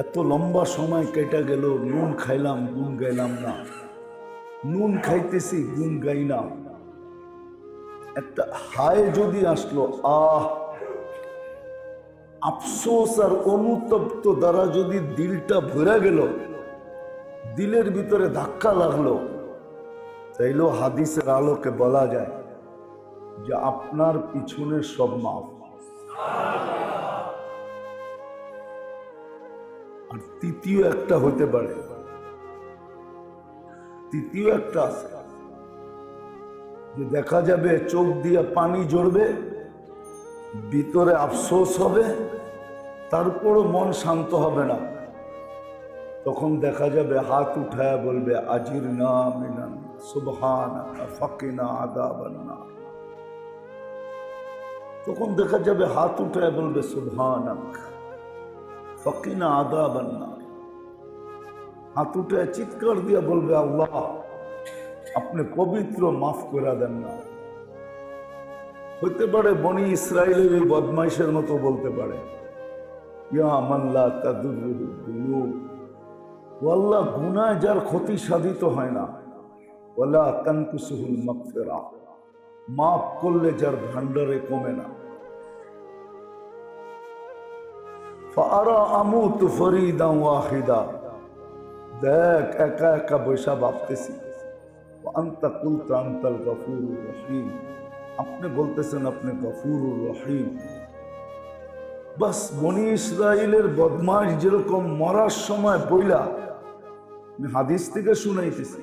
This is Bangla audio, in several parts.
এত লম্বা সময় কেটে গেল, নুন খাইলাম গুণ গাইলাম না, নুন খাইতেছি গুণ গাই না। একটা হায় যদি আসলো, আফসোস আর অনুতপ্ত দ্বারা যদি দিলটা ভরে গেল, দিলের ভিতরে ধাক্কা লাগলো, তাইলেও হাদিসের আলোকে বলা যায় যে আপনার পিছনে সব মাফ। আর তৃতীয় একটা হতে পারে, তৃতীয় একটা আছে যে দেখা যাবে চোখ দিয়ে পানি ঝরবে, ভিতরে আফসোস হবে, তারপরও মন শান্ত হবে না। তখন দেখা যাবে হাত উঠায় বলবে আজিরনা মিনান সুবহানাকা ফাকিনা আযাবান নার। তখন দেখা যাবে হাত উঠায় বলবে সুবহানাকা ফাকিনা আযাবান নার। হাত উঠায় চিৎকার দিয়ে বলবে আল্লাহ আপনি পবিত্র, মাফ করে দেন না। হতে পারে বনি ইসরাইলের এই বদমাইশের মতো বলতে পারে ইয়া মান লা তাদুররুহু দুনুব, ও আল্লাহ গুনায় যার ক্ষতি সাধিত হয় না, ওয়ালা তানকুসুহুল মাগফিরা, মাফ করলে যার ভান্ডারে কমে না। ফাআরা আমুতু ফরিদান ওয়াহিদা, দেখ একা একা বৈশা ভাবতেছি, আনতা কুলতা আনতাল গফুরুর রহিম, আপনি বলতেছেন আপনি গফুরুর রহিম। বাস বনি ইসরাইলের বদমাশ যেরকম মরার সময় বইলা, আমি হাদিস থেকে শুনাইতেছি,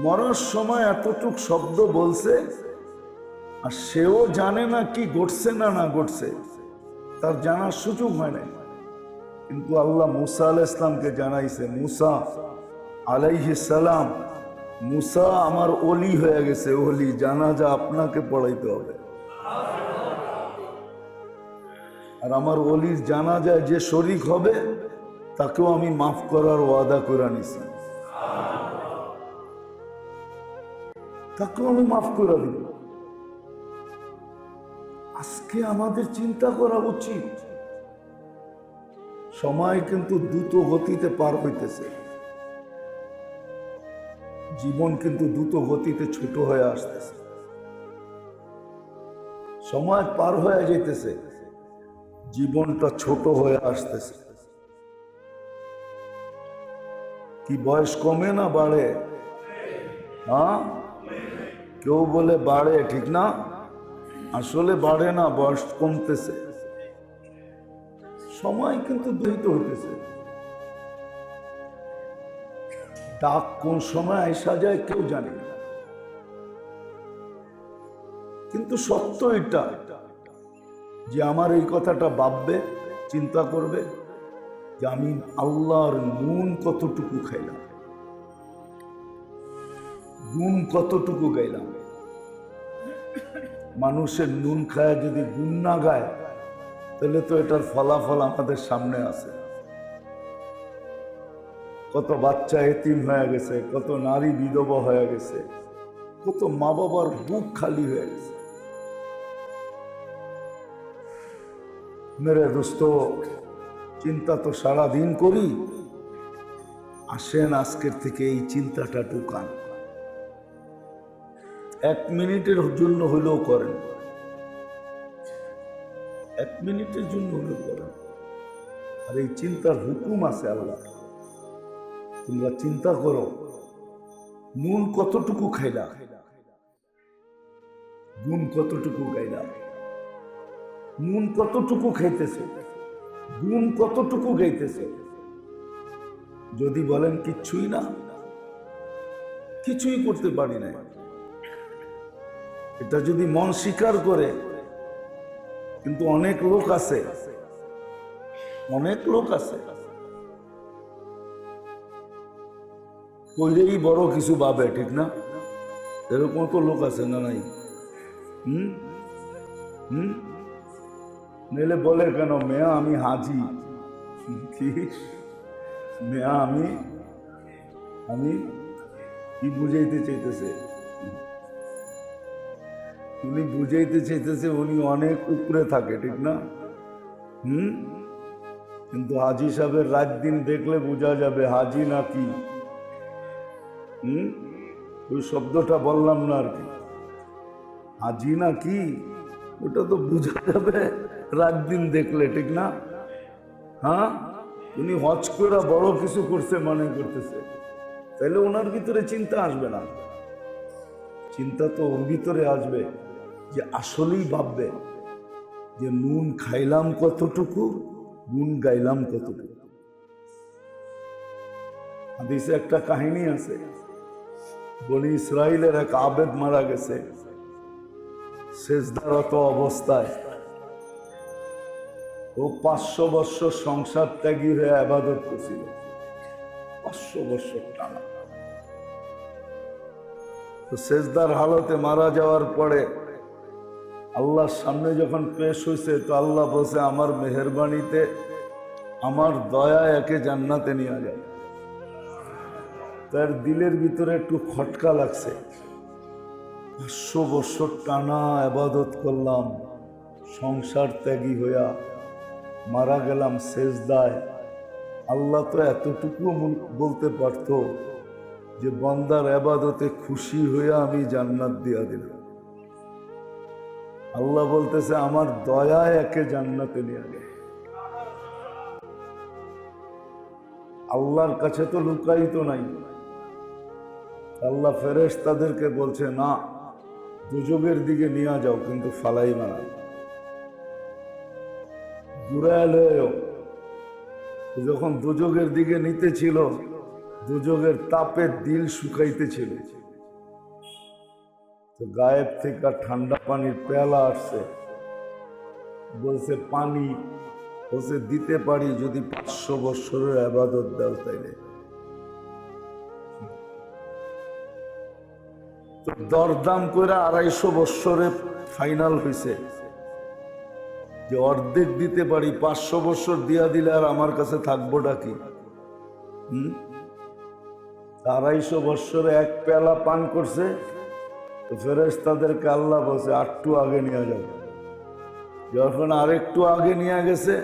মরার সময় এতটুক শব্দ বলছে আর সেও জানে না কি ঘটছে না না ঘটছে, তার জানার সুযোগ হয় নাই। কিন্তু আল্লাহ মুসা আলাইহিস সালামকে জানাইছে, মুসা আলাইহিস সালাম, মুসা আমার ওলি হয়ে গেছে, ওলি, জানাজা আপনাকে পড়াইতে হবে। আর আমার ওলির জানাজায় যে শরীক হবে তাকেও আমি মাফ করার ওয়াদা করে নিছি, তাকেও আমি মাফ করে দিব। আজকে আমাদের চিন্তা করা উচিত, সময় কিন্তু দ্রুত গতিতে পার হইতেছে, জীবন কিন্তু দ্রুত গতিতে ছোট হয়ে আসতেছে, সময় পার হয়ে যেতেছে, জীবনটা ছোট হয়ে আসতেছে। কি বয়স কমে না বাড়ে? হ্যাঁ, কেউ বলে বাড়ে, ঠিক না? আসলে বাড়ে না, বয়স কমতেছে, সময় কিন্তু দ্রুত হইতেছে। ডাক কোন সময় আসা যায় কেউ জানে না, কিন্তু সত্য এটা যে আমার এই কথাটা ভাববে, চিন্তা করবে যে আমি আল্লাহর নুন কতটুকু খাইলাম, গুণ কতটুকু গাইলাম। মানুষের নুন খায় যদি গুণ না গায়, তাহলে তো এটার ফলাফল আমাদের সামনে আছে। কত বাচ্চা এতিম হয়ে গেছে, কত নারী বিধবা হয়ে গেছে, কত মা বাবার বুক খালি হয়ে গেছে। মেরে দোস্ত, চিন্তা তো সারাদিন করি, আসেন আজকের থেকে এই চিন্তাটা ঢুকান, 1 মিনিটের জন্য হলেও করেন, 1 মিনিটের জন্য হলেও করেন। আর এই চিন্তার হুকুম আছে আল্লাহ, তোমরা চিন্তা করো নুন কতটুকু খাইলা, গুণ কতটুকু গাইলা, নুন কতটুকু খাইতেছে, গুণ কতটুকু গাইতেছে। যদি বলেন কিচ্ছুই না, কিছুই করতে পারি না, এটা যদি মন স্বীকার করে, কিন্তু অনেক লোক আছে, অনেক লোক আছে কইলেই বড় কিছু ভাবে, ঠিক না? এরকম তো লোক আছে না নাই? নইলে বলে কেন মেয়া আমি হাজি, কি মেয়া আমি আমি কি বুঝাইতে চাইতেছে? উনি বুঝাইতে চাইতেছে উনি অনেক উপরে থাকে, ঠিক না? কিন্তু হাজি সাহেবের রাত দিন দেখলে বোঝা যাবে হাজি নাকি। ওই শব্দটা বললাম না আর কি, হাজি না কি ওটা তো বোঝা যাবে রাত দিন দেখলে, ঠিক না? হ্যাঁ, উনি হজ করে বড় কিছু করছে মনে করতেছে, তাহলে ওনার ভিতরে চিন্তা আসবে না। চিন্তা তো ওর ভিতরে আসবে যে আসলেই ভাববে যে নুন খাইলাম কতটুকু, গুণ গাইলাম কতটুকু। হাদিসে একটা কাহিনী আছে, বনি ইসরাইলের এক আবেদ মারা গেছে সেজদারত অবস্থায়। ও 500 বৎসর সংসার ত্যাগী হয়ে ইবাদত করছিল, 500 বৎসর টানা। তো সেজদার হালতে মারা যাওয়ার পরে আল্লাহর সামনে যখন পেশ হয়েছে, তো আল্লাহ বলছে আমার মেহেরবানিতে, আমার দয়া একে জান্নাতে নিয়ে যায়। তার দিলের ভিতরে একটু খটকা লাগছে, 500 বছর টানা ইবাদত করলাম, সংসার ত্যাগী হইয়া মারা গেলাম সেজদায়। আল্লাহ তো এতটুকু বলতে পারত যে বান্দার ইবাদতে খুশি হইয়া আমি জান্নাত দিয়া দিলাম। আল্লাহ বলতেছে আমার দয়া একে জান্নাতে নিয়ে যায়। আল্লাহর কাছে তো লুকায়িত নাই। আল্লাহ ফেরেশতাদেরকে বলছে না, দুজকের দিকে নিয়ে যাও, কিন্তু ফালাই মারা ঘুরাইলেও। যখন দুজকের দিকে নিতেছিল, দুজকের তাপে দিল শুকাইতেছিল, তো গায়েব থেকে ঠান্ডা পানির পেয়ালা আসছে, বলছে পানি বলছে দিতে পারি যদি 500 বৎসরের ইবাদত দাও তাইলে। দরদাম করে 250 বৎসরে ফাইনাল হয়েছে যে অর্ধেক দিতে পারি, 500 বৎসর দিয়া দিলে আর আমার কাছে থাকবোটা কি? 250 বৎসরে এক পেলা পান করছে। তো ফেরেশতাদেরকে আল্লাহ বলছে আরেকটু আগে নিয়ে যাবে। যখন আরেকটু আগে নিয়ে গেছে,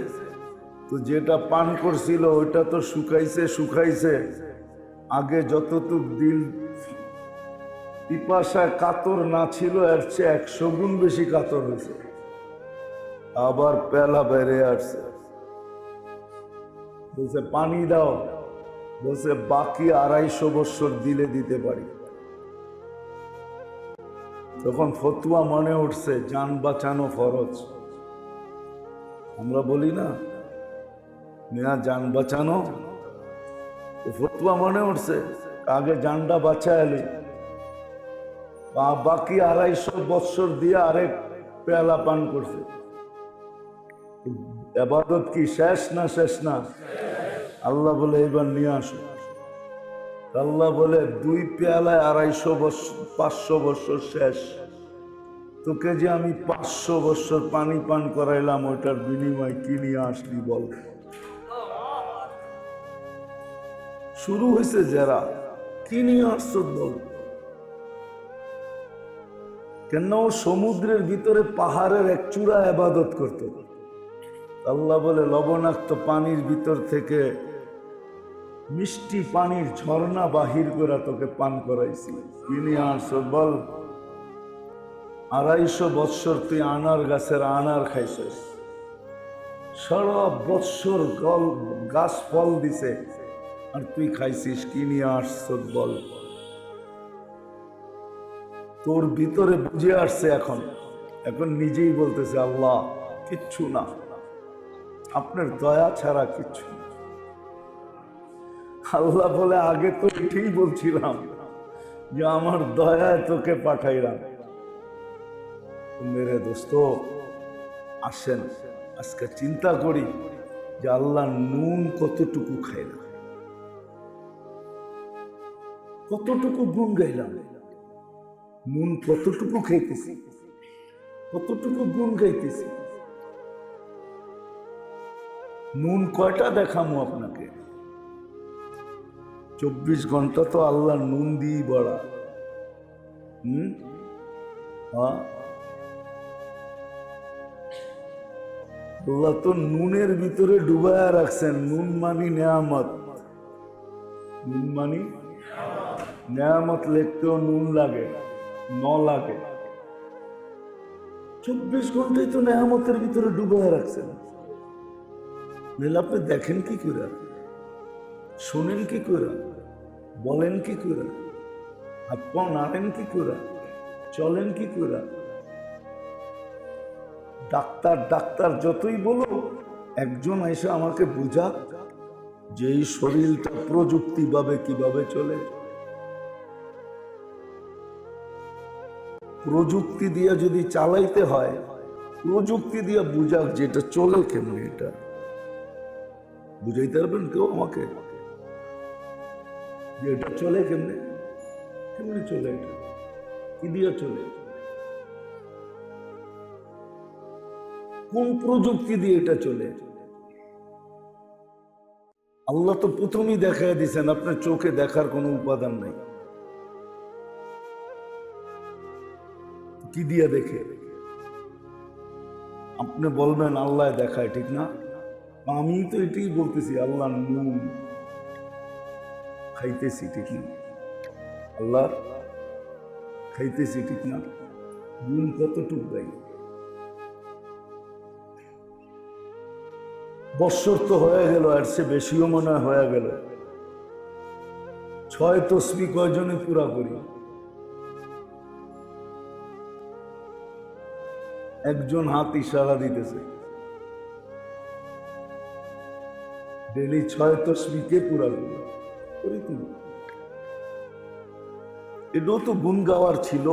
তো যেটা পান করছিল ওইটা তো শুকাইছে। আগে যতটুক দিল পিপাসায় কাতর না ছিল, এর চেয়ে 100 গুণ বেশি কাতর হয়েছে। আবার পেলা বেড়ে আসছে, বলছে পানি দাও, বলছে বাকি 250 বৎসর দিলে দিতে পারি। তখন ফতুয়া মনে উঠছে জান বাঁচানো ফরজ। আমরা বলি না মিয়া জান বাঁচানো, ফতুয়া মনে উঠছে আগে জানটা বাঁচাইলি, বাকি 250 বৎসর দিয়ে আরেক পেয়ালা পান করছে। ইবাদত কি শেষ না? আল্লাহ বলে এবার নিয়ে আসো। আল্লাহ বলে 2 পেয়ালায় 250 বৎসর, 500 বৎসর শেষ। তোকে যে আমি 500 বৎসর পানি পান করাইলাম, ওইটার বিনিময় কি নিয়ে আসলি বল? শুরু হয়েছে যারা, কি নিয়ে আসছ বল? কেন সমুদ্রের ভিতরে পাহাড়ের এক চূড়া ইবাদত করত। আল্লাহ বলে লবণাক্ত পানির ভিতর থেকে মিষ্টি পানির ঝর্ণা বাহির করে তোকে পান করাইছি, কি নিয়ে আসছ বল? 250 বৎসর তুই আনার গাছের আনার খাইছিস, সারা বৎসর গাছ ফল দিছে, আর তুই খাইছিস, কি নিয়ে আসছ বল? তোর ভিতরে বুঝে আসছে, এখন নিজেই বলতেছে আল্লাহ কিচ্ছু না, আপনার দয়া ছাড়া কিচ্ছু না। আল্লাহ বলে আগে তো এটাই বলছিলাম যে আমার দয়ায় তোকে পাঠাইলাম। মেরে দোস্ত আসেন আজকে চিন্তা করি যে আল্লাহ নুন কতটুকু খাইলাম, কতটুকু গুণ গাইলাম, নুন কতটুকু খাইতেছি, কতটুকু গুণ গাইতেছি। নুন কয়টা দেখামো আপনাকে? 24 ঘন্টা তো আল্লাহ নুন দিই বড়া। আল্লাহ তো নুনের ভিতরে ডুবায়া রাখছেন। নুন মানি নেয়ামত, নুন মানি নেয়ামত লিখতেও নুন লাগে, ন লাগে। 24 ঘন্টায় তো নেয়ামতের ভিতরে ডুবায়া রাখছেন। নাহলে আপনি দেখেন কি করে, শোনেন কি করে, বলেন কি করে, হাত পা নাড়েন কি করে, চলেন কি করে? ডাক্তার ডাক্তার যতই বলো, একজন এসে আমাকে বুঝা যে এই শরীরটা প্রযুক্তি ভাবে কিভাবে চলে। প্রযুক্তি দিয়ে যদি চালাইতে হয়, প্রযুক্তি দিয়ে বুঝাক যেটা চলে কেমন, এটা বুঝাইতে পারবেন কেউ আমাকে যে এটা চলে কেমনে, কেমনে চলে, এটা কি দিয়ে চলে, কোন প্রযুক্তি দিয়ে এটা চলে? আল্লাহ তো প্রথমেই দেখায় দিয়েছেন আপনার চোখে দেখার কোনো উপাদান নাই। কি দিয়ে দেখে? আপনি বলবেন আল্লাহ দেখায়, ঠিক না? আমি তো এটাই বলতেছি, আল্লাহ নুন খাইতেছি, ঠিক না? আল্লাহ খাইতেছি, ঠিক না? নুন কতটুকু গাই? বৎসর তো হয়ে গেল, আর সে বেশিও মনে হয়ে গেল। 6 তসবিহ কয়জনে পুরা করি? একজন হাত ইশারা দিতেছে। ডেলি 6 তসবিহকে পুরা করি তুমি। এটাও তো গুণ গাওয়ার ছিল।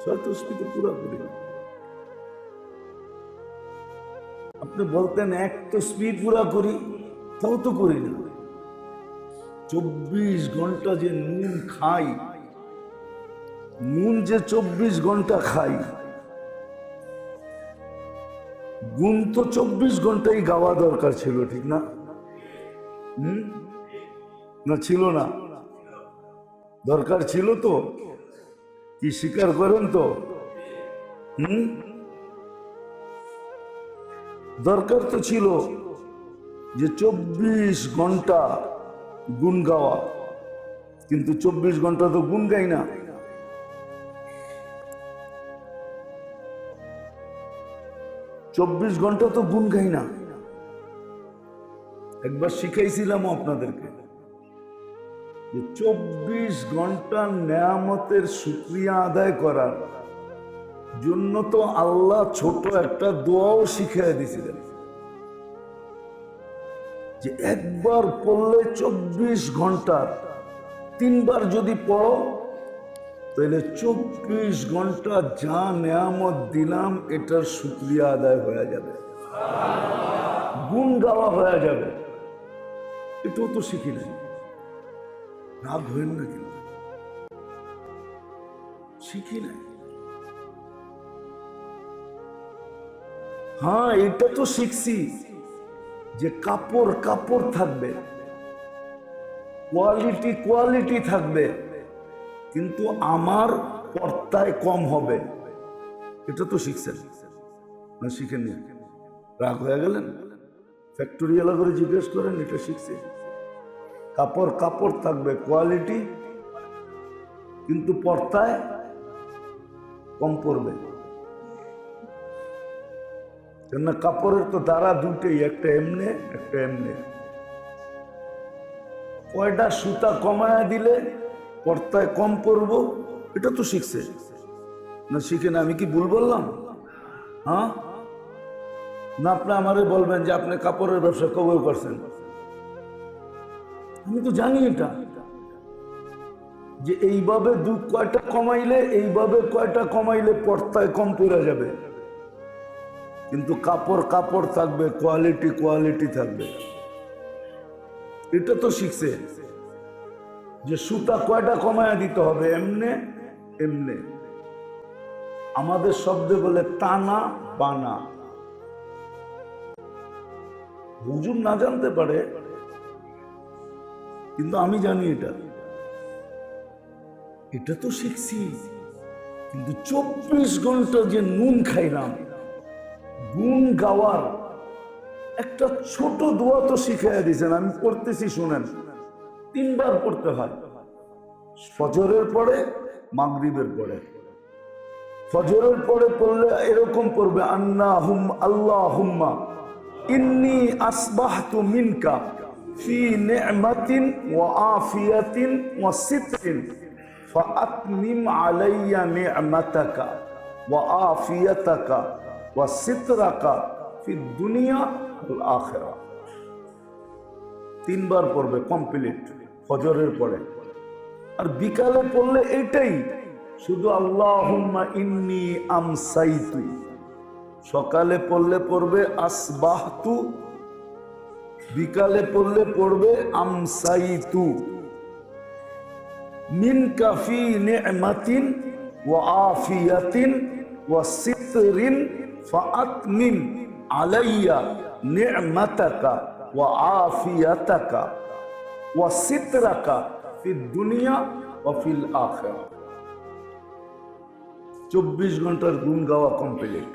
6 তসবিহ পুরা করি। আপনি বলতেন 1 তসবিহ পুরা করি, তাও তো করি না। 24 ঘন্টা যে নুন খাই, নুন যে 24 ঘন্টা খাই, গুণ তো 24 ঘন্টাই গাওয়া দরকার ছিল, ঠিক না? না ছিল না? দরকার ছিল তো, কি স্বীকার করেন তো? দরকার তো ছিল যে 24 ঘন্টা গুণ গাওয়া, কিন্তু 24 ঘন্টা তো গুণ গাই না। 24 ঘন্টা তো গুণ গাই না। একবার শিখাইছিলাম আপনাদেরকে যে 24 ঘন্টা নেয়ামতের শুকরিয়া আদায় করার জন্য তো আল্লাহ ছোট একটা দোয়াও শিখিয়ে দিয়েছিলেন, যে একবার পড়লে 24 ঘন্টার 3 বার যদি পড়ো, তাহলে 24 ঘন্টা যা নেয়ামত দিলাম এটার শুকরিয়া আদায় হয়ে যাবে, গুণ গাওয়া হয়ে যাবে। এটাও তো শিখি নাই। রাগ হইন না, কিন্তু শিখি নাই। হ্যাঁ, এটা তো শিখছি যে কাপড় কাপড় থাকবে, কোয়ালিটি কোয়ালিটি থাকবে, কিন্তু আমার পর্দায় কম হবে। এটা তো শিখছেন না? শিখেননি? রাগ হয়ে গেলেন? ফ্যাক্টরিওয়ালা করে জিজ্ঞেস করেন, এটা শিখছে। কাপড় কাপড় থাকবে, কোয়ালিটি, কিন্তু পর্দায় কম পড়বে। কেননা কাপড়ের তো দ্বারা দুইটাই, একটা এমনে একটা এমনে। কয়টা সুতা কমায়া দিলে পর্দায় কম পড়ব, এটা তো শিখছে না? শিখে না? আমি কি ভুল বললাম? হ্যাঁ না? আপনি আমারে বলবেন যে আপনি কাপড়ের ব্যবসা কবে করছেন? আমি তো জানি এটা, যে এইভাবে কয়টা কমাইলে, এইভাবে কয়টা কমাইলে পর্দায় কম পড়ে যাবে, কিন্তু কাপড় কাপড় থাকবে, কোয়ালিটি কোয়ালিটি থাকবে। এটা তো শিখছে যে সুতা কয়টা কমায়া দিতে হবে, এমনে এমনে। আমাদের শব্দে বলে টানা বানা। হুজুর না জানতে পারে, কিন্তু আমি জানি এটা। এটা তো শিখছি। কিন্তু 24 ঘন্টা যে নুন খাইলাম, গুণ গাওয়ার একটা ছোট দোয়া তো শিখাইয়া দিয়েছেন। আমি পড়তেছি, শুনেন। 3 বার পড়তে হয়, ফজরের পরে, মাগরিবের পরে। ফজরের পরে পড়লে এরকম পড়বে, আল্লাহুম্মা ইন্নী আসবাহতু মিনকা ফি নি'মাতিন ওয়া আফিয়াতিন ওয়া সিতরিন ফাআতমিম আলাইয়া নি'মাতাকা ওয়া আফিয়াতাকা ওয়া সিতরাকা ফিদ দুনিয়া ওয়াল আখিরাহ। 3 বার পড়বে কমপ্লিট ফজরের পরে। আর বিকালে পড়লে এটাই শুধু আল্লাহুম্মা ইন্নী আমসাইতু। সকালে পড়লে পড়বে আসবাহতু, বিকালে পড়লে পড়বে আমসাইতু। মিনকা ফি নি'মাতিন ওয়া আফিয়াতিন ওয়া সিতরিন ফাআতমিম আলাইয়া নি'মাতাকা ওয়া আফিয়াতাকা ওয়া সিতরাকা ফিদ দুনিয়া ওয়া ফিল আখিরাহ। 24 ঘন্টার গুণ গাওয়া কমপ্লিট।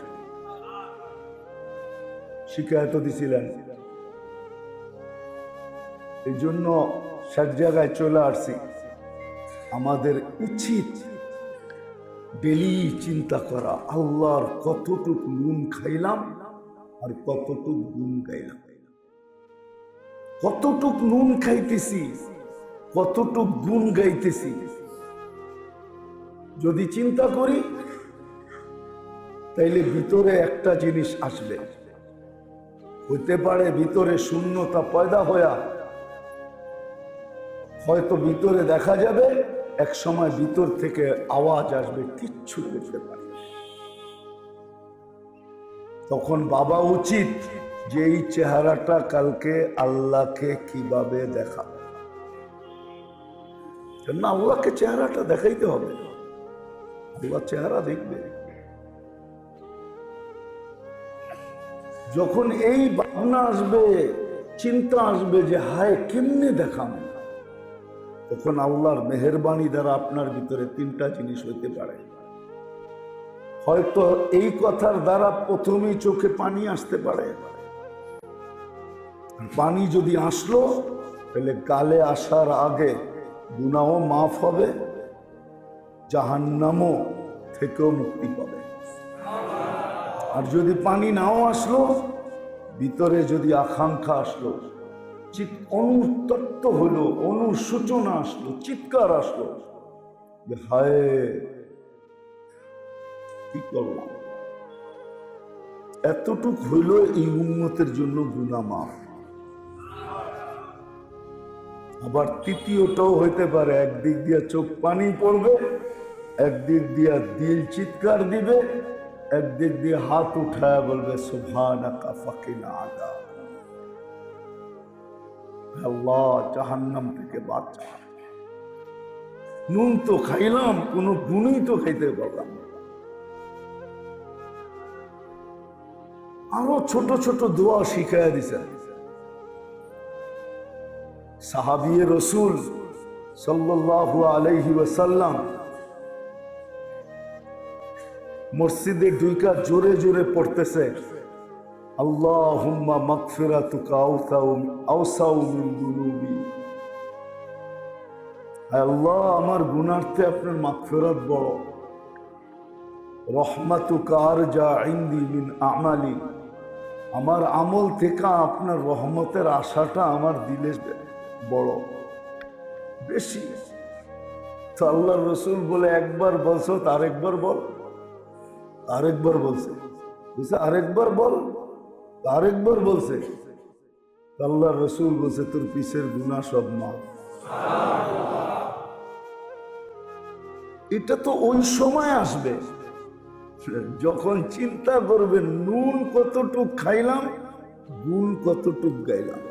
শিকায়ত দিছিলেন, এই জন্য সব জায়গায় চলে আসছি। আমাদের উচিত ডেলি চিন্তা করা, আল্লাহর কতটুক নুন খাইলাম আর কতটুক গুণ গাইলাম, কতটুক নুন খাইতেছি, কতটুক গুণ গাইতেছি। যদি চিন্তা করি তাইলে ভিতরে একটা জিনিস আসবে। হইতে পারে ভিতরে শূন্যতা পয়দা হইয়া হয়তো ভিতরে দেখা যাবে, এক সময় ভিতর থেকে আওয়াজ আসবে, কিচ্ছু করতে পারে। তখন বাবা উচিত যে এই চেহারাটা কালকে আল্লাহকে কিভাবে দেখাবে। না, আল্লাহকে চেহারাটা দেখাইতে হবে, আল্লাহ চেহারা দেখবে। যখন এই ভাবনা আসবে, চিন্তা আসবে যে হায় কেমনে দেখাম, তখন আল্লাহর মেহেরবানি দ্বারা আপনার ভিতরে 3টা জিনিস হইতে পারে। হয়তো এই কথার দ্বারা প্রথমেই চোখে পানি আসতে পারে। পানি যদি আসলো তাহলে গালে আসার আগে গুনাহও মাফ হবে, জাহান্নামও থেকেও মুক্তি পাবে। আর যদি পানি নাও আসলো, ভিতরে যদি আকাঙ্ক্ষা আসলো, অনুতপ্ত হলো, অনুশোচনা আসলো, চিৎকার আসলো যে হায় কি করলাম, এতটুক হইল এই উম্মতের জন্য গুনাহ মাফ। আবার তৃতীয়টাও হইতে পারে, একদিক দিয়ে চোখ পানি পড়বে, একদিক দিয়ে দিল চিৎকার দিবে, একদিক দিয়ে হাত উঠায় বলবে সুবহানাকা ফাকিনা আযাব, আল্লাহ জাহান্নাম থেকে বাঁচা। নুন তো খাইলাম, কোন গুণই তো খাইতে পারলাম না। আরো ছোট ছোট দোয়া শিখাইয়া দিছেন। সাহাবিয়ে রসুল সাল্লাল্লাহু আলাইহি ওয়াসাল্লাম মসজিদে ঢুইকা জোরে জোরে পড়তেছে, আল্লাহুম্মা মাগফিরাতুকা আওসাউ মিন যুনুবি। আল্লাহ, আমার গুনাহতে আপনার মাগফিরাত বড়, রহমাতুকা আরজা ইনদি মিন আমালি, আমার আমল থেকে আপনার রহমতের আশাটা আমার দিলে বড় বেশি। তো আল্লাহ রসুল বলে, একবার বলছো তো আরেকবার বল। আরেকবার বলছে, আরেকবার বল, আরেকবার বলছে। আল্লাহ রসুল বলছে, তোর পিছের গুনাহ সব মাফ। এটা তো ওই সময় আসবে যখন চিন্তা করবেন নুন কতটুক খাইলাম, গুণ কতটুক গাইলাম।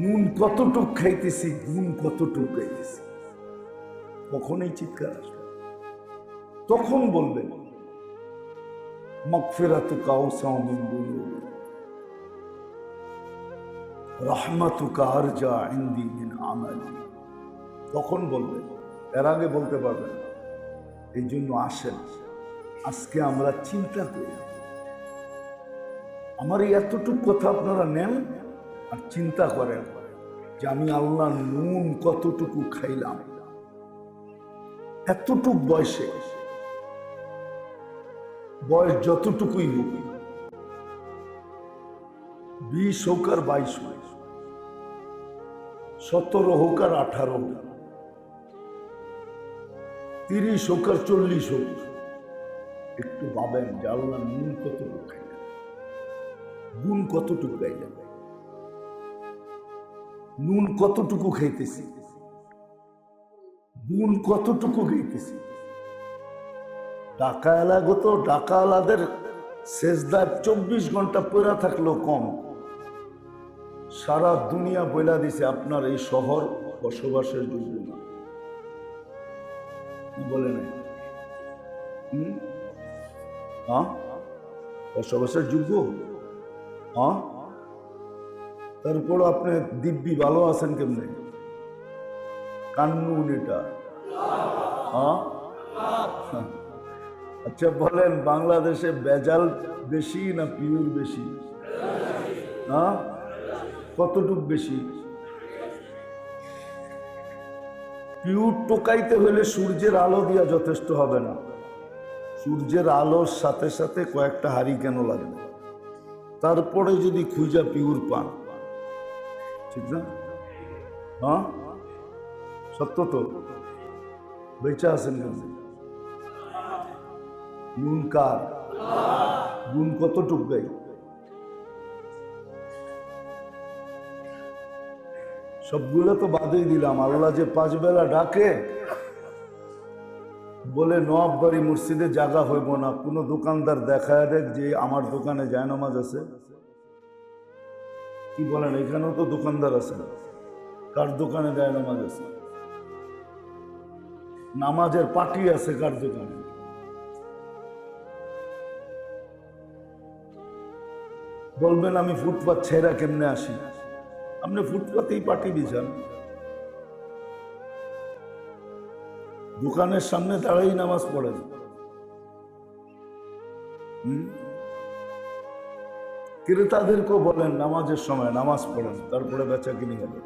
নুন কতটুক খাইতেছি, গুণ কতটুক গাইতেছি, কখনই চিৎকার আসবে। তখন বলবেন মাগফিরাতুকা আওসাউ মিন যুনুবি, রহমাতুকা আরজা ইনদি মিন আমালি। তখন বলবেন এর আগে বলতে পারবেন। এই জন্য আসেন, আজকে আমরা চিন্তা করি। আমার এই এতটুকু কথা আপনারা নেন আর চিন্তা করেন যে আমি আল্লাহ নুন কতটুকু খাইলাম এতটুক বয়সে। বয়স যতটুকুই হোক, 20 হোক আর 22 হোক, 17 হোক আর 18 হোক, 30 হোক আর 40 হোক, একটু ভাবেন যে আল্লাহ নুন কতটুকু খাইলেন, গুণ কতটুকু গাইলেন, নুন কতটুকু খাইতেছি, গুণ কতটুকু গাইতেছি। ডাকাওয়ালা তো ডাকাওয়ালাদের সেজদায় 24 ঘন্টা পড়া থাকলেও কম। সারা দুনিয়া বইলা দিছে আপনার এই শহর বসবাসের যোগ্য না। কি বলে নাই? বসবাসের যোগ্য? তারপর আপনি দিব্যি ভালো আছেন কেমনে? কান্নুন এটা। আচ্ছা বলেন, বাংলাদেশে ভেজাল বেশি না পিওর বেশি? কতটুক বেশি? পিওর টোকাইতে হলে সূর্যের আলো দিয়া যথেষ্ট হবে না। সূর্যের আলোর সাথে সাথে কয়েকটা হাড়ি কেন লাগবে, তারপরে যদি খুঁজা পিওর পান, ঠিক না? সত্য তো। বেঁচে আছেন কেন? নুন কার? গুণ কতটুক গাই? সবগুলো তো বাদেই দিলাম। আল্লাহ যে 5 বেলা ডাকে, বলে নওয়াববাড়ি মসজিদে জায়গা হইব না, কোনো দোকানদার দেখায় দেখ যে আমার দোকানে জায়নামাজ আছে। কি বলেন? এখানেও তো দোকানদার আছে, কার দোকানে জায়নামাজ আছে? নামাজের পার্টি আছে কার দোকানে? বলবেন আমি ফুটপাত ছেড়া কেমনে আসি? আপনি ফুটপাতেই পার্টি দিয়েছেন, দোকানের সামনে দাঁড়াই নামাজ পড়েন। ক্রেতাদেরকেও বলেন নামাজের সময় নামাজ পড়েন, তারপরে বেচা কিনি হবে।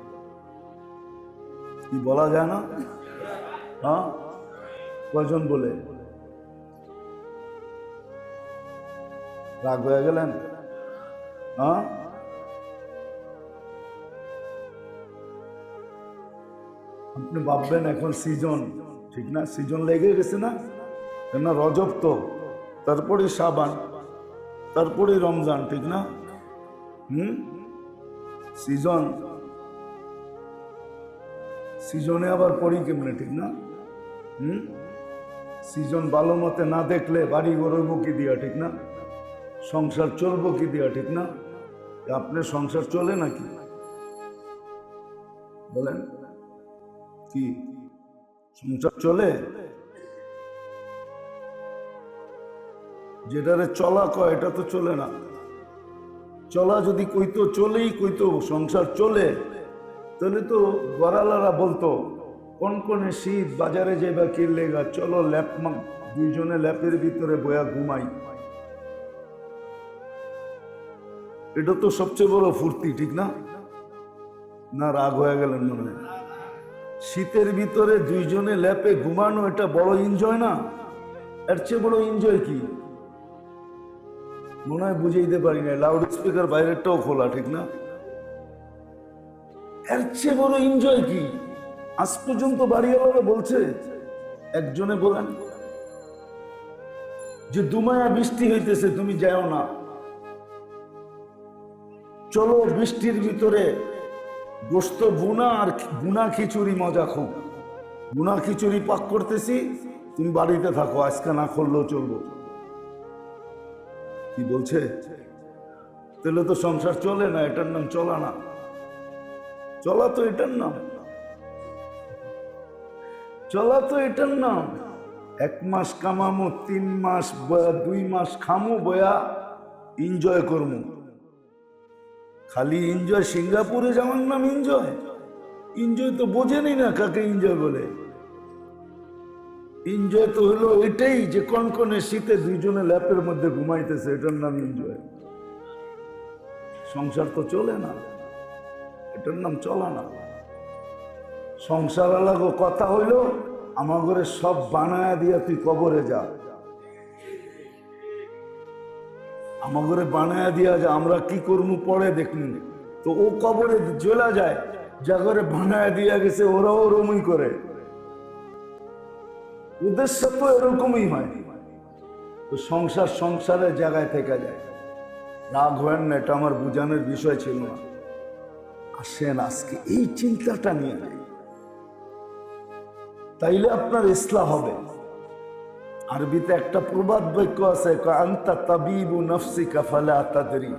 কি বলা যায় না? কয়জন বলে? রাগ হয়ে গেলেন? আপনি ভাববেন এখন সিজন, ঠিক না? সিজন লেগে গেছে না? কেন? রজব তো, তারপরে শাবান, তারপরে রমজান, ঠিক না? সিজন, সিজনে আবার পড়ি কেমনে, ঠিক না? সিজন ভালো মতে না দেখলে বাড়ি গড়ব কি দিয়া, ঠিক না? সংসার চলবো কি দিয়া, ঠিক না? আপনার সংসার চলে নাকি? বলেন কি সংসার চলে? যেটারে চলা কয় এটা তো চলে না। চলা যদি কইতো, চলেই কইতো সংসার চলে, তাহলে তো গড়ালারা বলতো কনকনে শীত, বাজারে যাইবা কি লেগা, চলো ল্যাপ, দুইজনে ল্যাপের ভিতরে বয়া ঘুমাই। এটা তো সবচেয়ে বড় ফুর্তি, ঠিক না? না রাগ হয়ে গেলেন মনে হয়? শীতের ভিতরে দুইজনে ল্যাপে ঘুমানো এটা বড় এনজয় না? এর চেয়ে বড় এনজয় কি? মনে হয় বুঝাইতে পারি না। লাউড স্পিকার বাইরেরটাও খোলা, ঠিক না? এর চেয়ে বড় এনজয় কি? আজ পর্যন্ত বাড়িওয়ালা বলছে, একজনে বলেন যে দুমায়া বৃষ্টি হইতেছে, তুমি যাও না, চলো বৃষ্টির ভিতরে গোস্ত বুনা আর বুনা খিচুড়ি মজা খুব, বুনা খিচুড়ি পাক করতেছি, তুমি বাড়িতে থাকো, আজকে না করলেও চলবো। কি বলছে? তাহলে তো সংসার চলে না, এটার নাম চলা না। চলা তো এটার নাম, চলা তো এটার নাম। 1 মাস কামামো, 3 মাস বয়া, 2 মাস খামো বয়া এনজয় করবো। খালি এনজয়, সিঙ্গাপুরে যাওয়ার নাম এনজয়? এনজয় তো বোঝেনি না কাকে এনজয় বলে। এনজয় তো হলো এটাই যে কনকনে শীতে দুইজনে ল্যাপের মধ্যে ঘুমাইতেছে, এটার নাম এনজয়। সংসার তো চলে না, এটার নাম চলা না। সংসার আলাগো কথা হইল আমার ঘরে সব বানায়া দিয়া তুই কবরে যা, আমার ঘরে বানায়া দিয়া যা, আমরা কি করবো পরে দেখুন। তো ও কবরে জ্বলা যায়, যা করে বানায়া দিয়া গেছে ওরাও ওরমই করে, উদ্দেশ্য তো এরকমই হয়। তো সংসার সংসারের জায়গায় থেকে যায়। রাগ হয় না, এটা আমার বুঝানোর বিষয় ছিল না। আসেন আজকে এই চিন্তাটা নিয়ে নেই, তাইলে আপনার ইসলাম হবে। আরবিতে একটা প্রবাদ বাক্য আছে, আনতা তাবিবু নফসিকা ফালা তাদরি,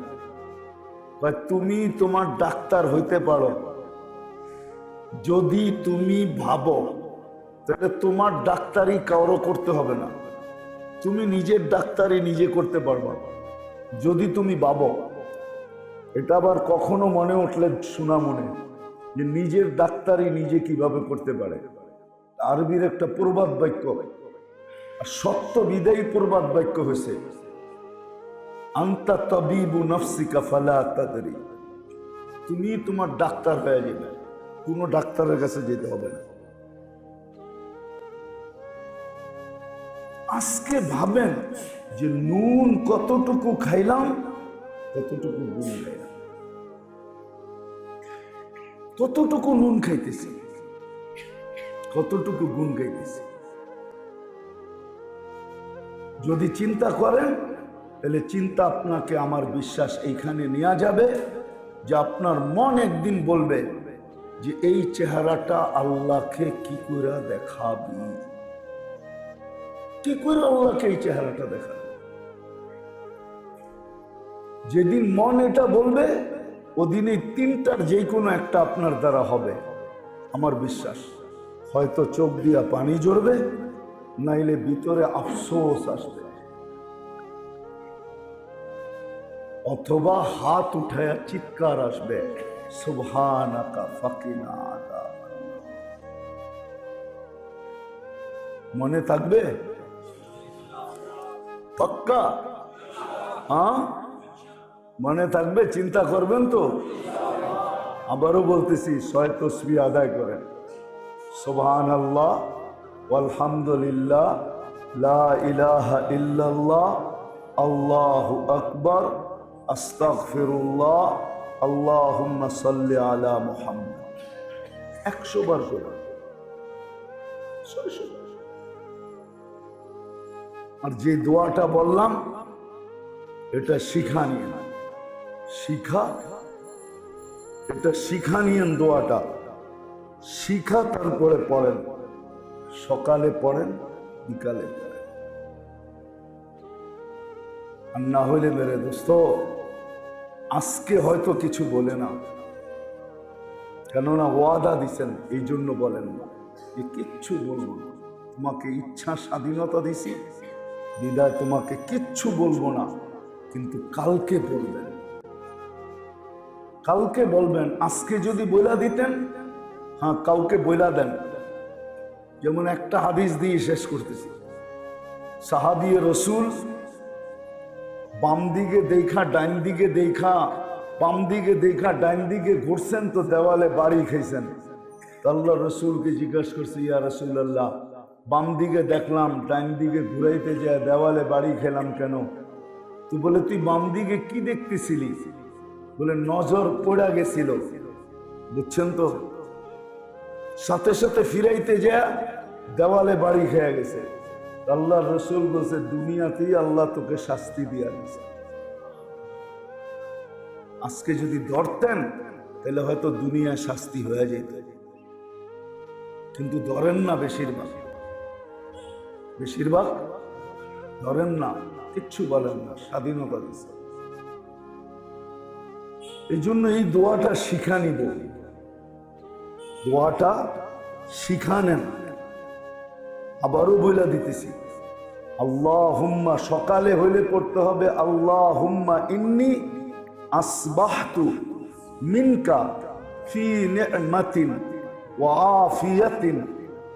তুমি তোমার ডাক্তার হইতে পারো যদি তুমি ভাবো, তাহলে তোমার ডাক্তারি কারো করতে হবে না, তুমি নিজের ডাক্তারি নিজে করতে পারবা যদি তুমি ভাবো। এটা আবার কখনো মনে উঠলে শোনা মনে যে নিজের ডাক্তারি নিজে কিভাবে করতে পারে। আরবির একটা প্রবাদ বাক্য, সত্য বিদায়ী প্রবাদ বাক্য হয়েছে, আনতা তাবিবু নফসিকা ফালা তাদরি, তুমি তোমার ডাক্তার হয়ে যাবে, কোনো ডাক্তারের কাছে যেতে হবে না। আজকে ভাবেন যে নুন কতটুকু খাইলাম, কতটুকু গুণ খাইলাম, কতটুকু নুন খাইতেছি, কতটুকু গুণ খাইতেছি। যদি চিন্তা করেন তাহলে চিন্তা আপনাকে, আমার বিশ্বাস এইখানে নেওয়া যাবে যে আপনার মন একদিন বলবে যে এই চেহারাটা আল্লাহকে কি করে দেখাবি, কি করে আল্লাহকে এই চেহারাটা দেখাবি। যেদিন মন এটা বলবে ওদিন এই তিনটার যে কোনো একটা আপনার দ্বারা হবে আমার বিশ্বাস। হয়তো চোখ দিয়া পানি ঝরবে, নাইলে ভিতরে আফসোস আসবে, অথবা হাত উঠায়া চিৎকার আসবে, সুবহানাকা ফাকিনা আযাবান। মনে থাকবে পাক্কা? হ্যাঁ মনে থাকবে, চিন্তা করবেন তো? আবারও বলতেছি, 6 তাসবিহ আদায় করেন, সুবহানাল্লাহ আলহামদুলিল্লাহ লা ইলাহা ইল্লাল্লাহ আল্লাহু আকবার আস্তাগফিরুল্লাহ আল্লাহুম্মা সাল্লি আলা মুহাম্মাদ। 100 বার করে, 600 বার। আর যে দোয়াটা বললাম এটা শিখা নিয়েন, শিখা, এটা শিখা নিয়েন দোয়াটা, শিখা তারপরে পড়েন, সকালে পড়েন বিকালে পড়েন। আর না হইলে মেরে দোস্ত আজকে হয়তো কিছু বলে না, কেননা ওয়াদা দিছেন, এই জন্য বলেন না যে কিচ্ছু বলবো না, তোমাকে ইচ্ছা স্বাধীনতা দিছি বিদায় তোমাকে কিচ্ছু বলবো না, কিন্তু কালকে বলবেন, কালকে বলবেন। আজকে যদি বইলা দিতেন, হ্যাঁ কাউকে বইলা দেন। যেমন একটা হাদিস দিয়ে শেষ করতেছি, সাহাবী রসুল বাম দিকে দেখা ডাইন দিকে দেখা, বাম দিকে দেখা ডাইন দিকে ঘুরছেন তো দেওয়ালে বাড়ি খাইছেন। আল্লাহ রসুলকে জিজ্ঞাসা করছে, ইয়া রাসূলুল্লাহ বাম দিকে দেখলাম ডাইন দিকে ঘুরাইতে যায় দেওয়ালে বাড়ি খেলাম কেন? তুই বলে তুই বাম দিকে কি দেখতেছিলি? বলে নজর পড়া গেছিল, বুঝছেন তো, সাথে সাথে ফিরাইতে যায় দেওয়ালে বাড়ি খেয়ে গেছে। আল্লাহ রসুল বলছে দুনিয়াতেই আল্লাহ তোকে শাস্তি দিয়া দিছে, আজকে যদি ধরতেন তাহলে হয়তো দুনিয়া শাস্তি হয়ে যেত, কিন্তু ধরেন না, বেশিরভাগ বেশিরভাগ ধরেন না, কিচ্ছু বলেন না, স্বাধীনতা দিছে। এই জন্য এই দোয়াটা শিখা নিব, দোয়াটা শিখা নেন। আবারও বইলা দিতেছি, আল্লাহুম্মা, সকালে হইলে পড়তে হবে আল্লাহুম্মা ইন্নী আসবাহতু মিনকা ফি নি'মাতিন ওয়া আফিয়াতিন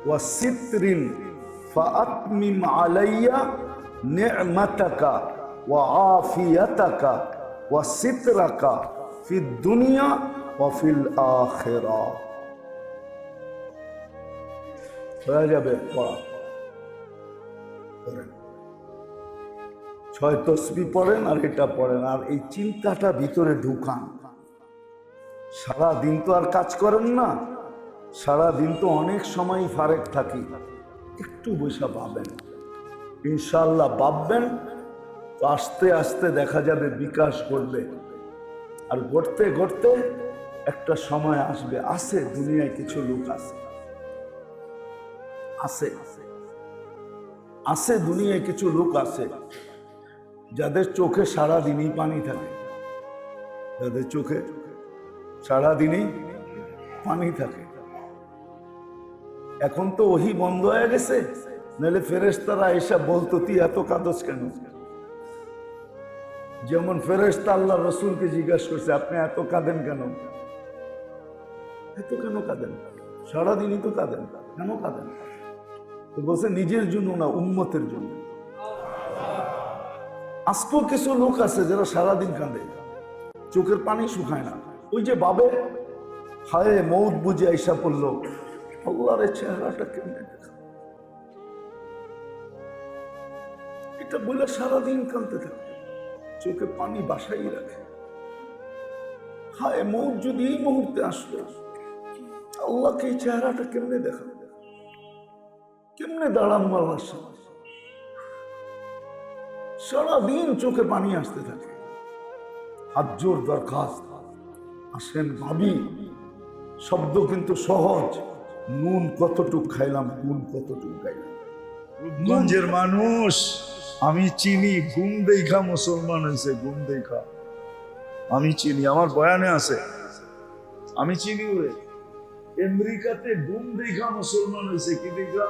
ওয়া সিতরিন ফাআতমিম আলাইয়া নি'মাতাকা ওয়া আফিয়াতাকা ওয়া সিতরাকা ফিদ দুনিয়া ওয়া ফিল আখিরাহ। হয়ে যাবে পড়া, পড়েন 6 তসবিহ পড়েন আর এটা পড়েন, আর এই চিন্তাটা ভিতরে ঢুকান। সারা দিন তো আর কাজ করেন না, সারা দিন তো অনেক সময় ফারেক থাকি, একটু বসে ভাবেন, ইনশাআল্লাহ ভাববেন তো আস্তে আস্তে দেখা যাবে বিকাশ ঘটবে। আর ঘটতে ঘটতে একটা সময় আসবে, আছে দুনিয়ায় কিছু লোক আছে, আছে আছে দুনিয়ায় কিছু লোক আছে যাদের চোখে সারাদিনই পানি থাকে, যাদের চোখে সারাদিনই পানি থাকে। এখন তো ওহি বন্ধ হয়ে গেছে, নাহলে ফেরেশতারা এসে বলতো তুই এত কাঁদস কেন। যেমন ফেরেশতা আল্লাহ রসুলকে জিজ্ঞাসা করছে আপনি এত কাঁদেন কেন, এত কেন কাঁদেন, সারাদিনই তো কাঁদেন, কেন কাঁদেন? তো বলছে নিজের জন্য না, উম্মতের জন্য। আজকেও কিছু লোক আছে যারা সারাদিন কাঁদে, চোখের পানি শুকায় না। ওই যে বাবে হায় মৌত বুঝে আইসা পড়লো, আল্লাহর চেহারাটা কেমনে দেখা, এটা বলে সারাদিন কাঁদতে থাকে, চোখে পানি বাসাই রাখে। হায় মৌত যদি এই মুহূর্তে আসলো, আল্লাহকে এই চেহারাটা কেমনে দেখা, কেমনে দাঁড়ানো আল্লাহর সামনে। সারাদিন চোখে পানি আসতে থাকে। হাত জোর দরখাস্ত, আসেন ভাবি, শব্দ কিন্তু সহজ, নুন কতটুক খাইলাম, নুন কতটুক খাইলাম। রূপগঞ্জের মানুষ আমি চিনি, ঘুম দেখা মুসলমান হয়েছে, ঘুম দেখা আমি চিনি, আমার বয়ানে আছে, আমি চিনি ওরে। আমেরিকাতে ঘুম দেখা মুসলমান হয়েছে, কি দেখা?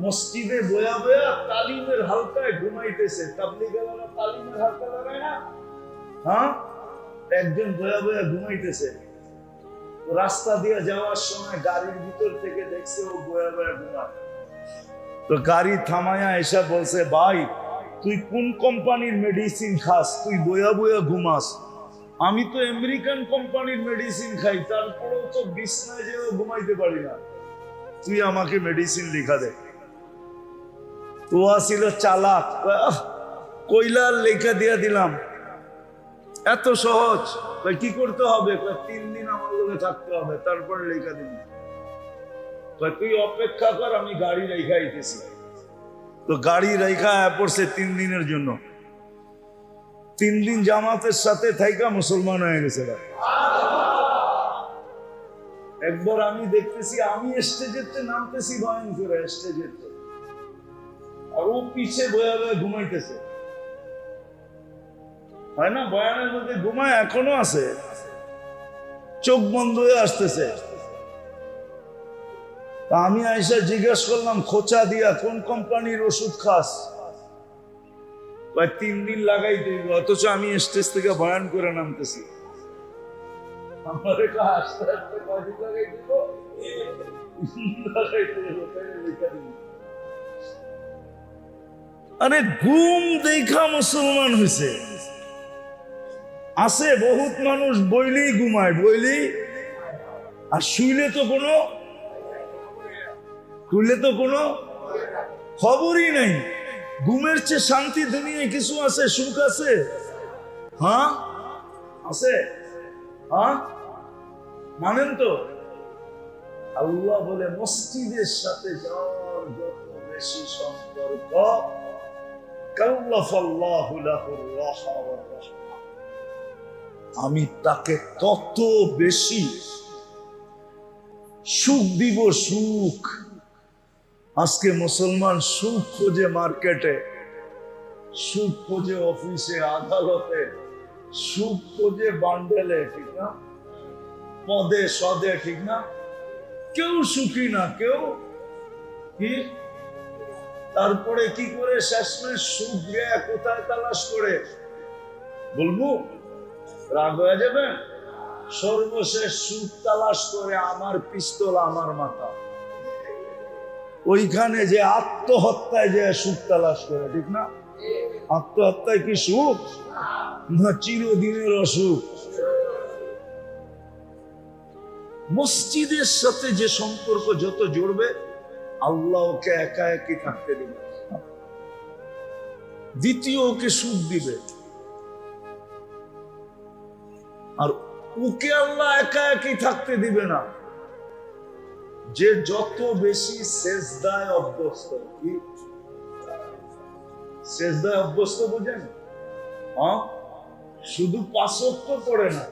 মসজিদে বয়া বয়া তালিমের হালকায় ঘুমাইতেছে। তাবলীগওয়ালা তালিমের হালকা লাগায় না, হ্যাঁ, একজন বয়া বয়া ঘুমাইতেছে। রাস্তা দিয়ে যাওয়ার সময় গাড়ির ভিতর থেকে দেখছে ও বয়া বয়া ঘুমায়। তো গাড়ি থামায়া এসে বলছে, ভাই তুই কোন কোম্পানির মেডিসিন খাস, তুই বয়া বয়া ঘুমাস? আমি তো আমেরিকান কোম্পানির মেডিসিন খাই, তারপরেও তো বিছনায় যেও ঘুমাইতে পারি না, তুই আমাকে মেডিসিন লেখা দে। তো ছিল চালাক, কইলার লেখা দিয়া দিলাম, এত সহজ। কি করতে হবে? 3 দিন আমার লোকে থাকতে হবে, তারপরে লেখা দিন। তুই অপেক্ষা কর, আমি গাড়ি রেখা আইতেছি। তো গাড়ি রেখা পড়ছে 3 দিনের জন্য। 3 দিন জামাতের সাথে থাইকা মুসলমান হয়ে গেছে। একবার আমি দেখতেছি, আমি স্টেজেতে নামতেছি বয়ান করে, স্টেজেতে, আর ও পিছে বয়া বয়া ঘুমাইতেছে। হয় না, বয়ানের মধ্যে ঘুমায়, এখনো আছে, চোখ বন্ধ হয়ে আসতেছে। আমি আইসা জিজ্ঞেস করলাম খোঁচা দিয়া, কোন কোম্পানির ওষুধ খাস? 3 দিন লাগাই দিব, অথচ আমি স্টেজ থেকে বয়ান করে নামতেছি। আরে ঘুম দেখা মুসলমান হয়েছে। আছে বহুত মানুষ বইলেই ঘুমায়, বইলেই, আর শুইলে তো কোনো খবরই নাই। ঘুমের চেয়ে শান্তি দুনিয়ায় কিছু আছে, সুখ আছে? হ্যাঁ আছে, হ্যাঁ মানেন তো? আল্লাহ বলে মসজিদের সাথে যার যত বেশি সম্পর্ক, কাল্লাফাল্লাহু লাহুর রাহা ওয়ার রাহমা, আমি তাকে তত বেশি সুখ দিব, সুখ। আজকে মুসলমান সুখ খোঁজে মার্কেটে, সুখ খোঁজে অফিসে, আদালতে, সুখ খোঁজে বান্ডেলে, ঠিক না, পদে সদে, ঠিক না? কেউ সুখী না, কেউ কি। তারপরে কি করে শেষমেশ সুখ গিয়ে কোথায় তালাশ করে বলবো? রাগ হয়ে যাবে। সর্বশেষ সুখ তালাশ করে আমার পিস্তল, আমার মাথা। ওইখানে যে আত্মহত্যায় যে সুখ তালাশ করে, ঠিক না? আত্মহত্যায় কি সুখ না চিরদিনের অসুখ? মসজিদের সাথে যে সম্পর্ক যত জড়বে, আল্লাহ ওকে একা একই থাকতে দিবে। দ্বিতীয় ওকে সুখ দিবে, আর ওকে আল্লাহ একা একই থাকতে দিবে না। যে যত বেশি সেজদায় অভ্যস্ত, কি সেজদায় অভ্যস্ত বুঝেন? হ্যাঁ, শুধু 5 ওয়াক্ত পড়ে না,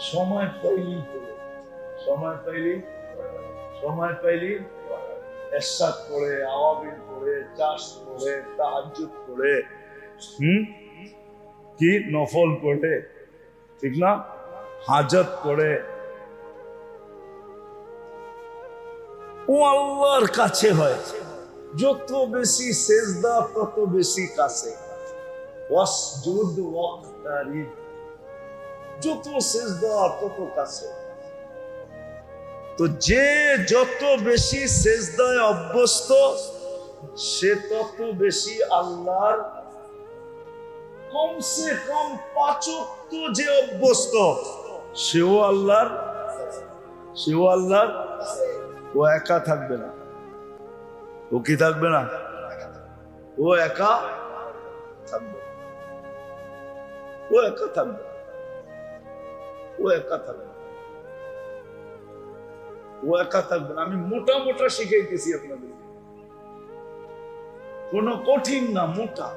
সময় পাইলেই পড়ে, সময় পাইলেই এরশাদ পড়ে, আওয়াবিল পড়ে, চাষ পড়ে, তাহাজ্জুদ পড়ে, কি নফল পড়ে, ঠিক না? হাজত পড়ে। ও আল্লাহর কাছে হয়। যত বেশি সেজদা তত বেশি কাছে। ওয়াসজুদ ওয়াক্তারিব, যত সেজদা তত কাছে। তো যে যত বেশি সেজদায় অভ্যস্ত, সে তত বেশি আল্লাহর কমসে কম 5 ওয়াক্ত যে অভ্যস্ত, সেও আল্লাহর ও একা থাকবে না। ও কি থাকবে না? ও একা থাকবে, ও একা থাকবে, ও একা থাকবে, ও একা থাকবে না। আমি মোটা মোটা শিখাইতেছি আপনাদের, কোনো কঠিন না, মোটা।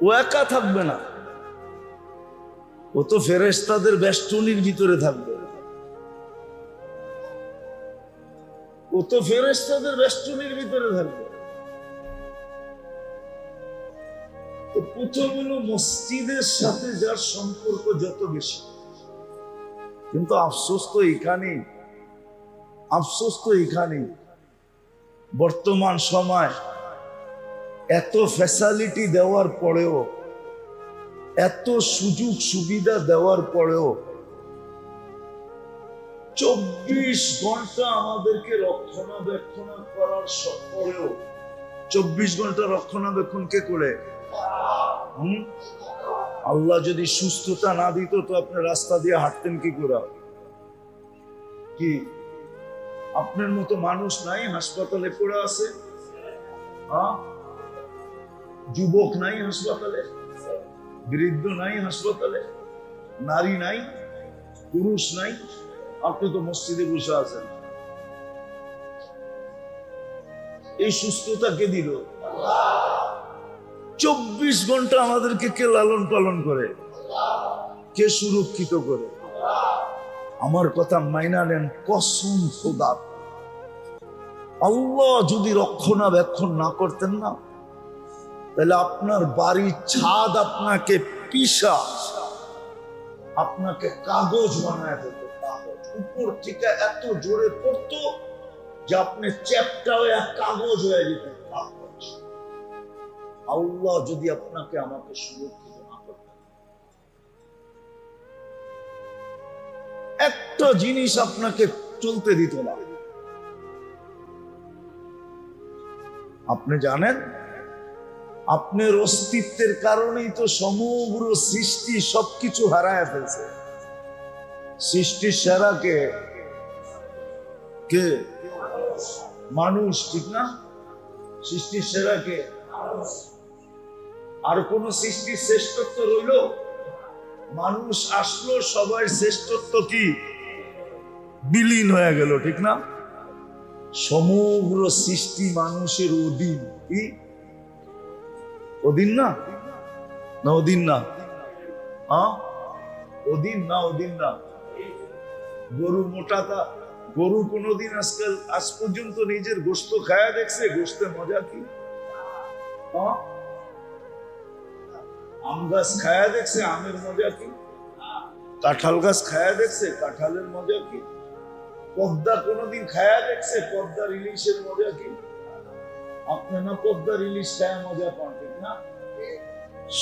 ও একা থাকবে না, ও তো ফেরেশতাদের বেষ্টনীর ভিতরে থাকবে। ও তো ফেরেশতাদের বেষ্টনীর ভিতরে থাকবে। তো প্রথম হলো মসজিদের সাথে যার সম্পর্ক যত বেশি। কিন্তু আফসোস তো এখানেই বর্তমান সময় এত ফ্যাসিলিটি দেওয়ার পরেও, এত সুযোগ সুবিধা দেওয়ার পরেও 24 ঘন্টা আমাদেরকে রক্ষণাবেক্ষণ করার পরেও, 24 ঘন্টা রক্ষণাবেক্ষণ কে করে? আল্লাহ যদি সুস্থতা না দিত তো আপনি রাস্তা দিয়ে হাঁটতেন কি করে? কি আপনার মতো মানুষ নাই হাসপাতালে পড়ে আছে? যুবক নাই হাসপাতালে, বৃদ্ধ নাই হাসপাতালে, নারী নাই, পুরুষ নাই। আপনি তো মসজিদে বসে আছেন। এই সুস্থতা কে দিল? 24 ঘন্টা আমাদেরকে কে লালন পালন করে? কে সুরক্ষিত করে? আমার কথা মাইনা নেন, কসম খোদা। আল্লাহ যদি রক্ষণাবেক্ষণ না করতেন না, তাহলে আপনার বাড়ির ছাদ আপনাকে পিষা, আপনাকে কাগজ বানায় দিত। উপর থেকে এত জোরে পড়তো যে আপনি চ্যাপটা হয়ে কাগজ হয়ে যেতেন। আল্লাহ যদি আপনাকে আমাকে সুরক্ষিত না করতেন, একটা জিনিস আপনাকে চলতে দিত না। আপনি জানেন, আপনার অস্তিত্বের কারণেই তো সমগ্র সৃষ্টি সবকিছু হারায় ফেলছে। সৃষ্টির সেরা কে? মানুষ, ঠিক না? সৃষ্টির সেরা কে? আর কোন সৃষ্টির শ্রেষ্ঠত্ব রইল? মানুষ আসলো, সবার শ্রেষ্ঠত্ব কি বিলীন হয়ে গেল, ঠিক না? সমগ্র সৃষ্টি মানুষের অধীন। কি অধীন না? না অধীন না? অধীন না, অধীন না। গরু মোটাটা, গরু কোনদিন আজ পর্যন্ত নিজের গোশত খায়া দেখছে? গোশতের মজা কি? আম গাছ খায়া দেখছে? আমের মজা কি? কাঁঠাল গাছ খায়া দেখছে? কাঁঠালের মজা কি? পদ্মা কোনদিন খায়া দেখছে? পদ্মার ইলিশের মজা কি? আপনি না পদ্মার ইলিশ খায়া মজা পান, ঠিক না?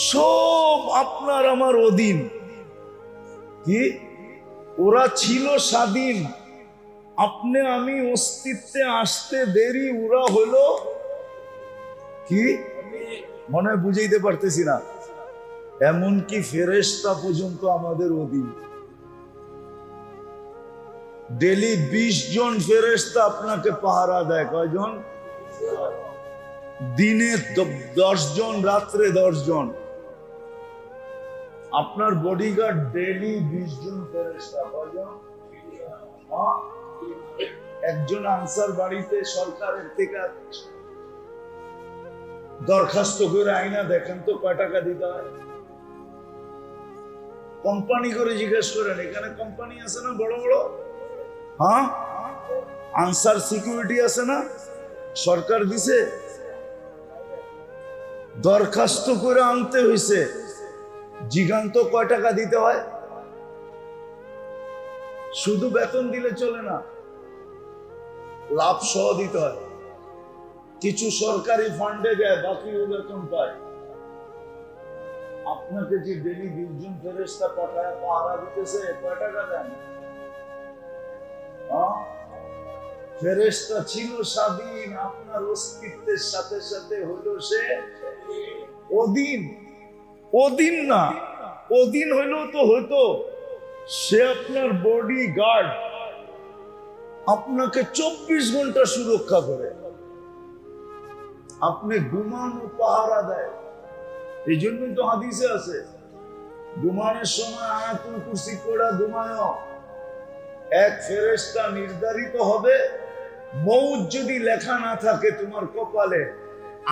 সব আপনার আমার অধীন। কি ওরা ছিল স্বাধীন, আপনি আমি অস্তিত্বে আসতে দেরি, ওরা হলো কি মনে হয় বুঝাইতে পারতেছি না। এমনকি ফেরেশতা পর্যন্ত আমাদের অধীন। ডেলি 20 জন ফেরেশতা আপনাকে পাহারা দেয়। কয়জন? দিনে 10 জন, রাত্রে 10 জন। আপনার বডিগার্ড ডেলি 20 জন ফেরেশতা। কয়জন? একজন আনসার বাড়িতে সরকারের থেকে দরখাস্ত করে আইনা দেখেন তো কয় টাকা দিতে হয়। কোম্পানি করে জিজ্ঞেস করেন, এখানে কোম্পানি আছে না বড় বড়? হ্যাঁ, আনসার সিকিউরিটি আছে না, সরকার দিছে। দরখাস্ত করে আনতে হইছে, জিগান্ত কয় টাকা দিতে হয়। শুধু বেতন দিলে চলে না, লাভ সহ দিতে হয়। কিছু সরকারি ফান্ডে যায়, বাকি বেতন পায়। আপনাকে যে ডেলি 20 জন ফেরেশতা পাঠায় পাহারা দিতেছে, কয় টাকা দেন? ফেরেশতা ছিল স্বাধীন, আপনার অস্তিত্বের সাথে সাথে হইল সে অধীন। অধীন না, অধীন হইলেও তো হইতো। সে আপনার বডি গার্ড, আপনাকে 24 ঘন্টা সুরক্ষা করে। আপনি ঘুমানো পাহারা দেয়। এই জন্যই তো হাদিসে আছে, ঘুমানোর সময় আয়াতুল কুরসি পড়া ঘুমায়। এক ফেরেশতা নির্ধারিত হবে, মৌত যদি লেখা না থাকে তোমার কপালে,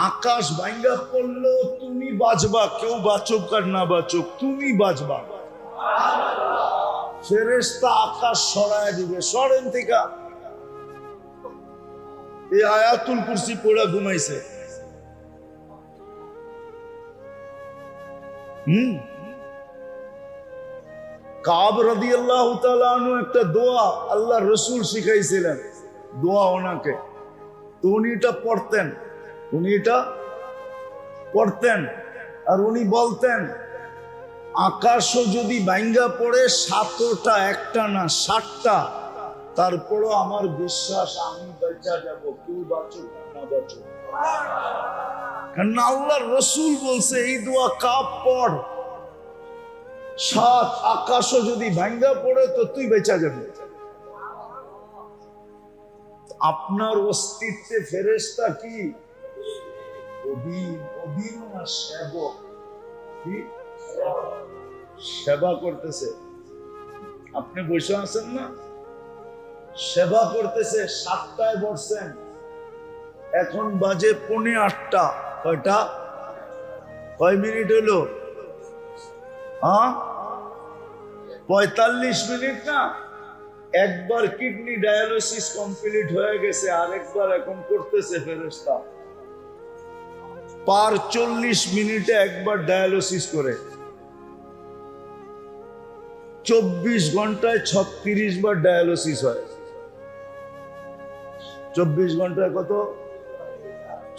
আকাশ ভাঙ্গা পড়লো তুমি বাঁচবা, কেউ বাঁচুক আর না বাঁচুক তুমি বাঁচবা। ফেরেশতা আকাশ সরায় দিবে, সরেন থেকে। এই আয়াতুল কুরসি পড়া ঘুমাইছে। কাব রাদিয়াল্লাহু তাআলা আনহু একটা দোয়া আল্লাহ রাসূল শিখাইছিলেন, দোয়া ওনাকে। তো উনি এটা পড়তেন, আর উনি বলতেন আকাশও যদি ভাঙ্গা পড়ে 7টা, একটা না 7টা, তারপরও আমার বিশ্বাস আমি বেঁচে যাব, কেউ বাঁচুক না বাঁচুক। কারণ আল্লাহর রাসূল বলছে এই দোয়া কাব পড়, 7 আকাশও যদি ভাঙ্গা পড়ে তো তুই বেঁচে যাবি। আপনার অস্তিত্বে ফেরেশতা কি অধীন না সেবক? কি সেবা করতেছে? আপনি বসে আছেন না, সেবা করতেছে। 7টায় বসছেন, এখন বাজে 7:45। কয়টা? কয় মিনিট হলো? 45 মিনিট না? একবার কিডনি ডায়ালিসিস কমপ্লিট হয়ে গেছে, আরেকবার এখন করতেছে ফেরেশতা। পার 40 মিনিটে একবার ডায়ালিসিস করে। 24 ঘন্টায় 36 বার ডায়ালিসিস হয়। 24 ঘন্টায় কত?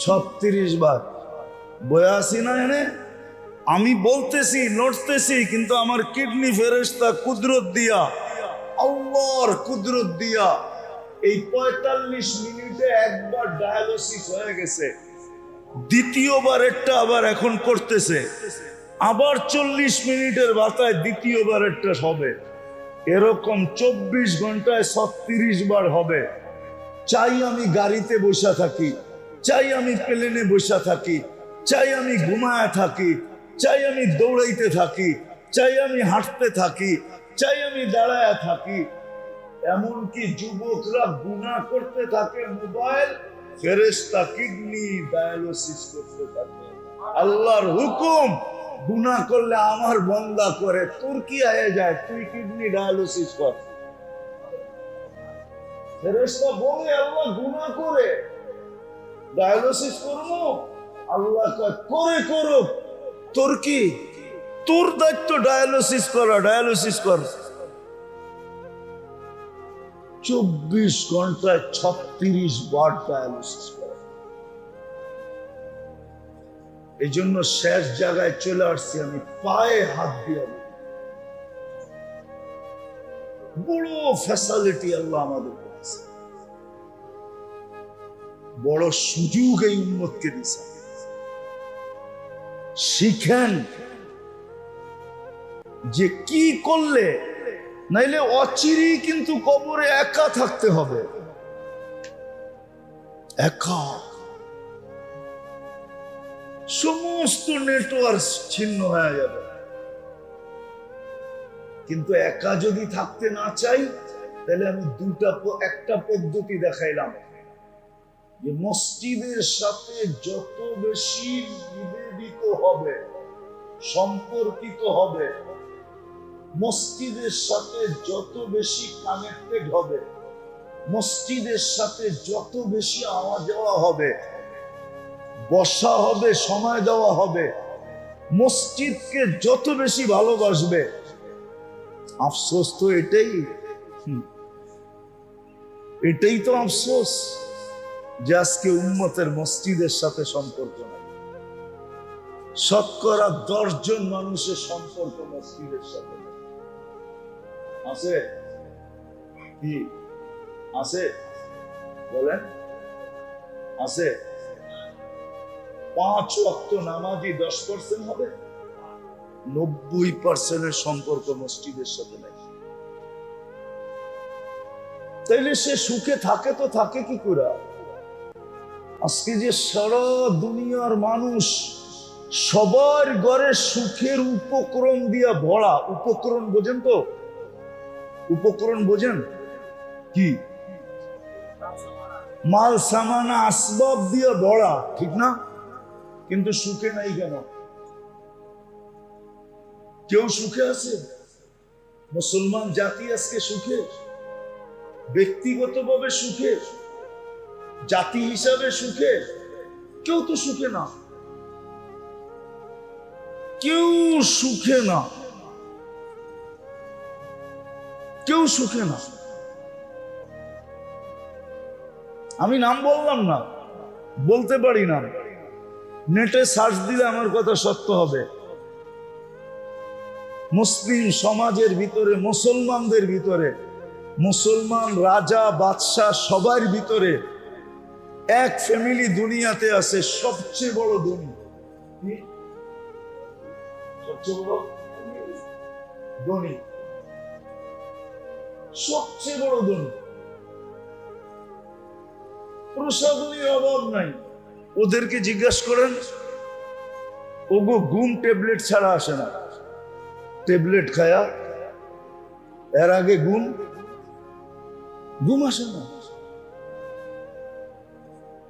36 বার। বয়াসি না এনে আমি বলতেছি, নড়তেছি, কিন্তু আমার কিডনি ফেরেশতা কুদরত দিয়া, আল্লাহর কুদরত দিয়া এই 45 মিনিটে একবার ডায়ালিসিস হয়ে গেছে। দ্বিতীয়বার একটা আবার এখন করতেছে, আবার 40 মিনিটের মাথায় দ্বিতীয়বার একটা হবে। এরকম 24 ঘন্টায় 36 বার হবে। চাই আমি গাড়িতে বসে থাকি, চাই আমি প্লেনে বসে থাকি, চাই আমি ঘুমায় থাকি, চাই আমি দৌড়াইতে থাকি, চাই আমি হাঁটতে থাকি, চাই আমি দাঁড়ায় থাকি। এমনকি যুবকরা গুনাহ করতে থাকে, মোবাইল, ফেরেশতা কিডনি ডায়ালিসিস করতে থাকে। আল্লাহর হুকুম, গুনাহ করলে আমার বন্দা করে, তোর কি আয়ে যায়, তুই কিডনি ডায়ালিসিস কর। ফেরেশতা বলে আল্লাহ গুনাহ করে ডায়ালিসিস করবো, আল্লাহ করে করুক, তোর কি, তোর দায়িত্ব ডায়ালিসিস করা, ডায়ালিসিস কর। 24 ঘন্টায় 36 বার ডায়ালিসিস করে। এই জন্য শেষ জায়গায় চলে আসছি আমি, পায়ে হাত দিয়ে। বড় ফ্যাসিলিটি আল্লাহ আমাদের করেছে। বড় সুযোগ এই উম্মতকে দিছে। শিখেন যে কি করলে, নাইলে অচিরেই কিন্তু কবরে একা থাকতে হবে। একা, সমস্ত নেটওয়ার্ক ছিন্ন হয়ে যাবে। কিন্তু একা যদি থাকতে না চাই, তাহলে আমি একটা পদ্ধতি দেখাইলাম যে মসজিদের সাথে যত বেশি নিবেদিত হবে, সম্পর্কিত হবে, মসজিদের সাথে যত বেশি কানেক্টেড হবে, মসজিদের সাথে যত বেশি আওয়া যাওয়া হবে, বসা হবে, সময় দেওয়া হবে, মসজিদকে যত বেশি ভালোবাসবে। আফসোস তো এটাই তো আফসোস যে আজকে উম্মতের মসজিদের সাথে সম্পর্ক নেই। শতকরা 10 জন মানুষের সম্পর্ক মসজিদের সাথে আছে কি? আছে? বলেন আছে? 5 ওয়াক্ত নামাজি 10% হবে, 90% সম্পর্ক মসজিদের সাথে নাই। তাইলে সে সুখে থাকে তো থাকে কি করে? আজকে যে সারা দুনিয়ার মানুষ সবার ঘরে সুখের উপকরণ দিয়া ভরা। উপকরণ বোঝেন তো? উপকরণ বোঝেন কি? মাল সামানা আসবাব দিয়ে ভরা, ঠিক না? কিন্তু সুখে নাই কেন? কেউ সুখে আছে? মুসলমান জাতি আজকে সুখে? ব্যক্তিগতভাবে সুখে, জাতি হিসাবে সুখে? কেউ তো সুখে না, কেউ সুখে না, কেউ সুখে না। আমি নাম বললাম না, বলতে পারি না, নেটে সার্চ দিলে আমার কথা সত্য হবে। মুসলিম সমাজের ভিতরে, মুসলমানদের ভিতরে, মুসলমান রাজা বাদশাহ সবার ভিতরে এক ফ্যামিলি দুনিয়াতে আছে সবচেয়ে বড় ধনী। সবচেয়ে বড় ধনী, সবচেয়ে বড় ধনী। প্রসাধনীর অভাব নাই। ওদেরকে জিজ্ঞাসা করেন, ওগো ঘুম ট্যাবলেট ছাড়া আসে না। ট্যাবলেট খায়া এর আগে ঘুম আসে না।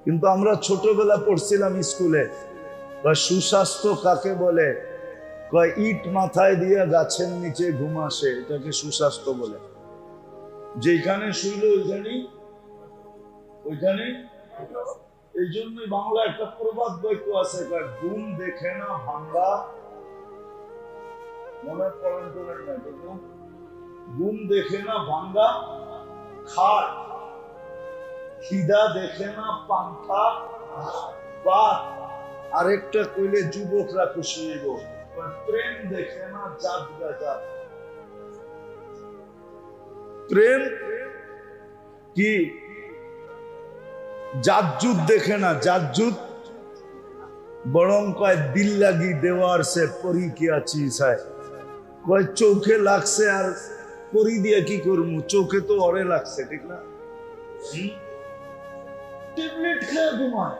কিন্তু আমরা ছোটবেলা পড়ছিলাম স্কুলে, সুস্বাস্থ্য কাকে বলে? কয় ইট মাথায় দিয়ে গাছের নিচে ঘুম আসে, এটাকে সুস্বাস্থ্য বলে। যেখানে শুইল ওইখানে। এই জন্যই বাংলা একটা প্রবাদ বাক্য আছে, ঘুম দেখে না ভাঙ্গা, মনে করেন না, ঘুম দেখে না ভাঙ্গা খাট, খিদা দেখে না পান্থা বাত। আরেকটা কইলে যুবকরা খুশি হইব, প্রেম দেখে না জাত গাজা। প্রেম কি? জাতজুত দেখে না, জাতজুত বরং কয় দিল লাগি দেওয়ার সে পরি কি আছিস। কয় চোখে লাগছে, আর পরি দিয়ে কি করবো? চোখে তো অরে লাগছে, ঠিক না? ট্যাবলেট খেয়ে ঘুমায়,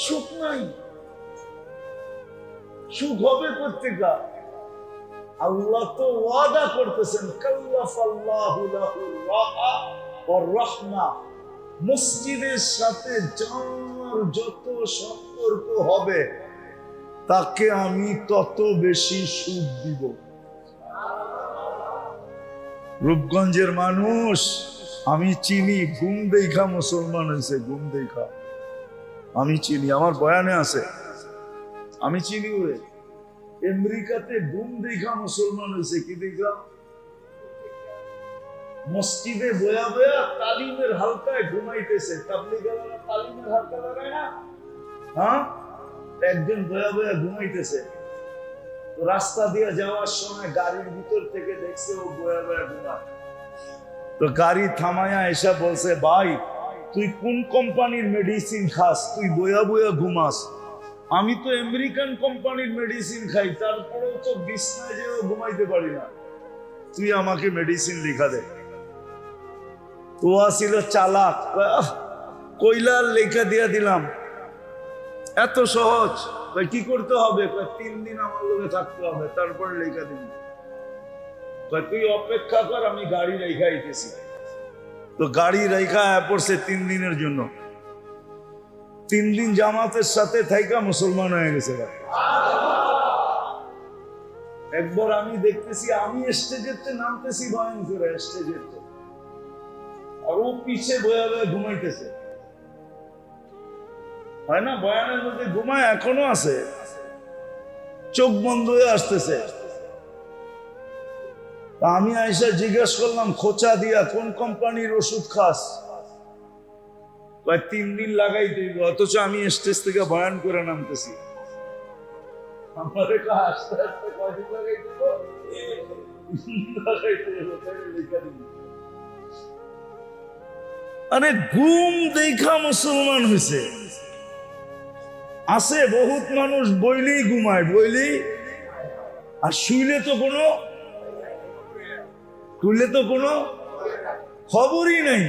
সুখ নাই। সুখ হবে কোত্থেকে? আল্লাহ তো ওয়াদা করতেছেন, কাল্লাফাল্লাহু লাহুর রাহা ওয়ার রাহমা। মসজিদের সাথে যার যত সম্পর্ক হবে, তাকে আমি তত বেশি সুখ দিব। রূপগঞ্জের মানুষ আমি চিনি, ঘুম দেখা মুসলমান হয়েছে, ঘুম দেখা আমি চিনি, আমার বয়ানে আছে, আমি চিনি। ওরে আমেরিকাতে ঘুম দেখা মুসলমান হয়েছে। কি দেখা? মসজিদে বয়া বয়া তালিমের হালকায় ঘুমাইতেছে। তাবলীগেরা তালিমের হালকা লাগায় না? হ্যাঁ, একজন বয়া বয়া ঘুমাইতেছে। তো রাস্তা দিয়ে যাওয়ার সময় গাড়ির ভিতর থেকে দেখছে ও বয়া বয়া ঘুমায়। তো গাড়ি থামায়া এসে বলছে, ভাই তুই কোন কোম্পানির মেডিসিন খাস? তুই বয়া বয়া ঘুমাস। আমি তো আমেরিকান কোম্পানির মেডিসিন খাই, তারপরেও তো বিছনায় যেও ঘুমাইতে পারি না। তুই আমাকে মেডিসিন লিখা দে। তো ছিল চালাক, কইলার লেখা দিয়া দিলাম, এত সহজ। কি করতে হবে? 3 দিন আমার লোকে থাকতে হবে, তারপরে লেখা দিন। তুই অপেক্ষা কর, আমি গাড়ি রেখা আইতেছি। তো গাড়ি রেখা পড়ছে 3 দিনের জন্য। 3 দিন জামাতের সাথে থাইকা মুসলমান হয়ে গেছে। একবার আমি দেখতেছি, আমি স্টেজেতে নামতেছি বয়ান করে, স্টেজেতে, আর ও পিছে বয়া বয়া ঘুমাইতেছে। হয় না, বয়ানের মধ্যে ঘুমায়, এখনো আছে, চোখ বন্ধ হয়ে আসতেছে। আমি আইসা জিজ্ঞেস করলাম খোঁচা দিয়া, কোন কোম্পানির ওষুধ খাস? 3 দিন লাগাই দিব, অথচ আমি স্টেজ থেকে বয়ান করে নামতেছি। আমারে আস্তে আস্তে কয়দিন লাগাই দিব, আরে ঘুম দেখা মুসলমান হয়েছে। আছে বহুত মানুষ বইলেই ঘুমায়, বইলেই, আর শুইলে তো কোনো খবরই নাই।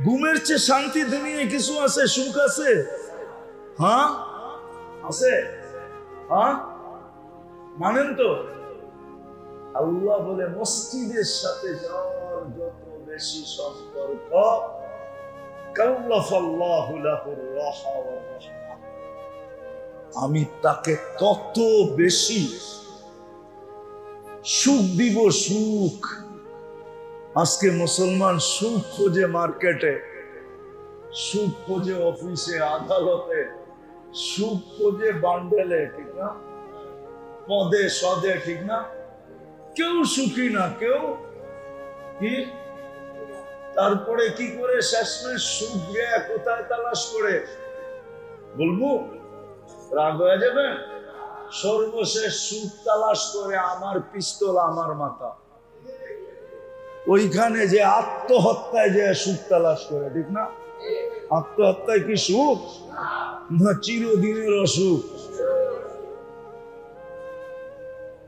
ঘুমের চেয়ে শান্তি দুনিয়ায় কিছু আছে? সুখ আছে? হ্যাঁ আছে। হ্যাঁ মানেন তো? আল্লাহ বলে মসজিদের সাথে যার যত বেশি সম্পর্ক, কাল্লাফাল্লাহু লাহুর রাহা ওয়ার রাহমা, আমি তাকে তত বেশি সুখ দিব। সুখ। আজকে মুসলমান সুখ খোঁজে মার্কেটে, সুখ খোঁজে অফিসে, আদালতে, সুখ খোঁজে বান্ডেলে, ঠিক না? পদে সদে, ঠিক না? কেউ সুখী না, কেউ কি। তারপরে কি করে শেষমেশ সুখ গিয়ে কোথায় তালাশ করে বলবো? রাগ হয়ে যাবে। সর্বশেষ সুখ তালাশ করে আমার পিস্তল, আমার মাথা। ওইখানে যে আত্মহত্যায় যে সুখ তালাশ করে, ঠিক না? আত্মহত্যায় কি সুখ? না, চিরদিনের অসুখ।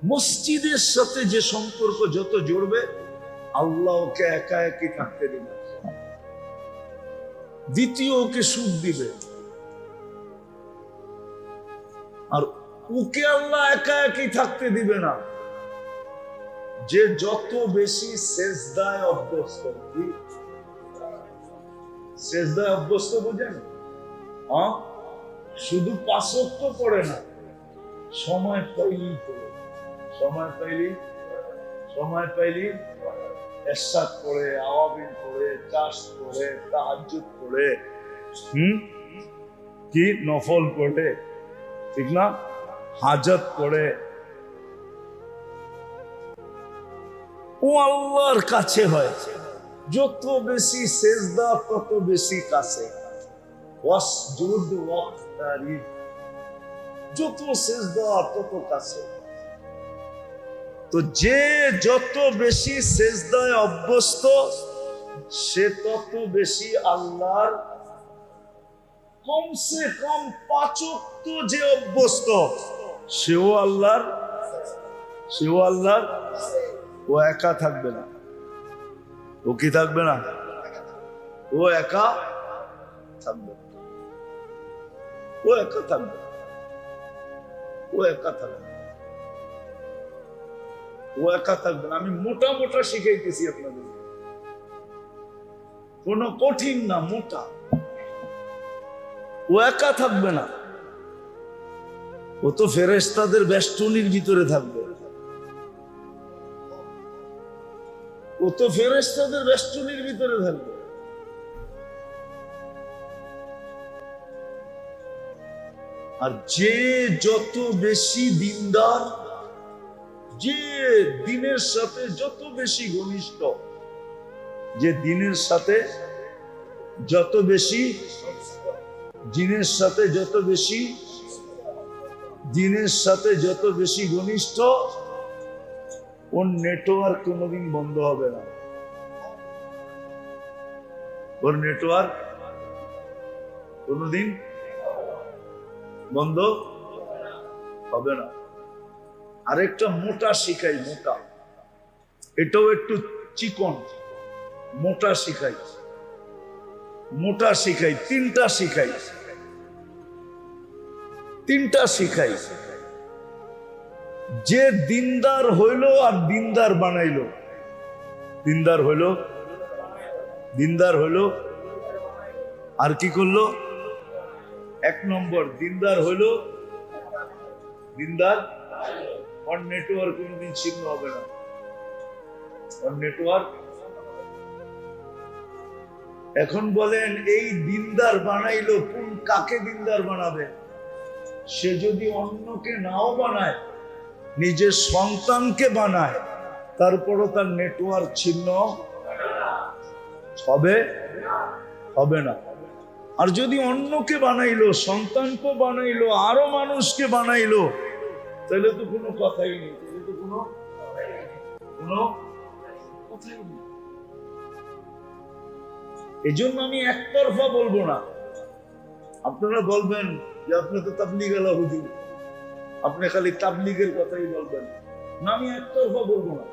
মসজিদের সাথে যে সম্পর্ক যত জড়বে, আল্লাহ ওকে একা একই থাকতে দিবে। দ্বিতীয় ওকে সুখ দিবে। আর ওকে আল্লাহ একা একই থাকতে দিবে না, যে যত বেশি সেজদায় অভ্যস্ত। কি সেজদায় অভ্যস্ত বুঝেন? হ্যাঁ, শুধু 5 ওয়াক্ত পড়ে না, সময় পাইলেই পড়ে। সময় পাইলি এরশাদ পড়ে, আওয়াবিন পড়ে, চাষ পড়ে, তাহাজ্জুদ পড়ে, কি নফল পড়ে, ঠিক না? হাজত পড়ে। ও আল্লাহর কাছে হয়। যত বেশি সেজদা তত বেশি কাছে। ওয়াসজুদ ওয়াক্তারিব, যত সেজদা তত কাছে। তো যে যত বেশি সেজদায় অভ্যস্ত, সে তত বেশি আল্লাহর কমসে কম 5 ওয়াক্ত যে অভ্যস্ত, সেও আল্লাহর। ও একা থাকবে না। ও কি থাকবে না? ও একা থাকবে। ও একা থাকবে। আমি মোটা মোটা শিখাইতেছি আপনাদের, কোন কঠিন না, মোটা। ও একা থাকবে না, ও তো ফেরেশতাদের বেষ্টনীর ভিতরে থাকবে। আর যে যত বেশি দিনদার, যে দিনের সাথে যত বেশি ঘনিষ্ঠ, যে দিনের সাথে যত বেশি, দিনের সাথে যত বেশি ঘনিষ্ঠ, ওর নেটওয়ার্ক কোনোদিন বন্ধ হবে না। ওর নেটওয়ার্ক কোনদিন বন্ধ হবে না। আরেকটা মোটা শিখাই, মোটা, এটাও একটু চিকন, মোটা শিখাই, মোটা শিখাই, তিনটা শিখাই, তিনটা শিখাই। যে দিনদার হইল আর দিনদার বানাইলো, দিনদার হইল, দিনদার হইল, আর কি করলো? এক নম্বর দিনদার হইল, দিনদার ওর নেটওয়ার্ক কোনদিন ছিন্ন হবে না। ওর নেটওয়ার্ক, এখন বলেন এই দিনদার বানাইলো, কোন কাকে দিনদার বানাবে? সে যদি অন্যকে নাও বানায়, নিজের সন্তানকে বানায়, তারপরও তার নেটওয়ার্ক ছিন্ন হবে হবে না। আর যদি অন্যকে বানাইলো, সন্তানকে বানাইলো, আরো মানুষকে বানাইলো, তাহলে তো কোনো কথাই নেই, তাহলে তো কোনো কথাই নেই। এই জন্য আমি একতরফা বলবো না। আপনারা বলবেন যে আপনি তো তাবলীগ আলা হুজুর, আপনি খালি তাবলীগের কথাই বলবেন না। আমি একতরফা বলবো না,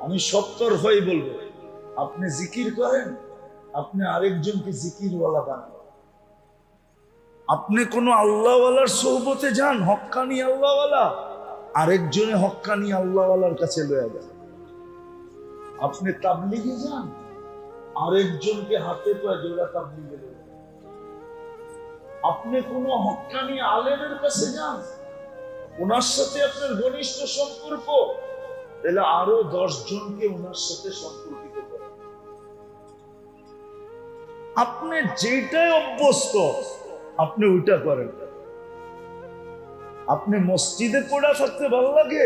আমি সবতরফাই বলবো। আপনি জিকির করেন, আপনি আরেকজনকে জিকিরওয়ালা বানান। আপনি কোন আল্লাহওয়ালার সোহবতে যান, হক্কানি আল্লাহওয়ালা, আরেকজনে হক্কানি আল্লাহওয়ালার কাছে লয়ে যান। আপনি তাবলীগে যান, আরেকজনকে হাতে পায়ে জোড়া তাবলীগে লয়ে যান। আপনি কোন হক্কানি আলেমের কাছে যান, ওনার সাথে আপনার ঘনিষ্ঠ সম্পর্ক, তাহলে আরো 10 জনকে ওনার সাথে সম্পর্কিত করেন। আপনি যেটাই অভ্যস্ত আপনি ওইটা করেন। আপনি মসজিদে পড়া থাকতে ভালো লাগে,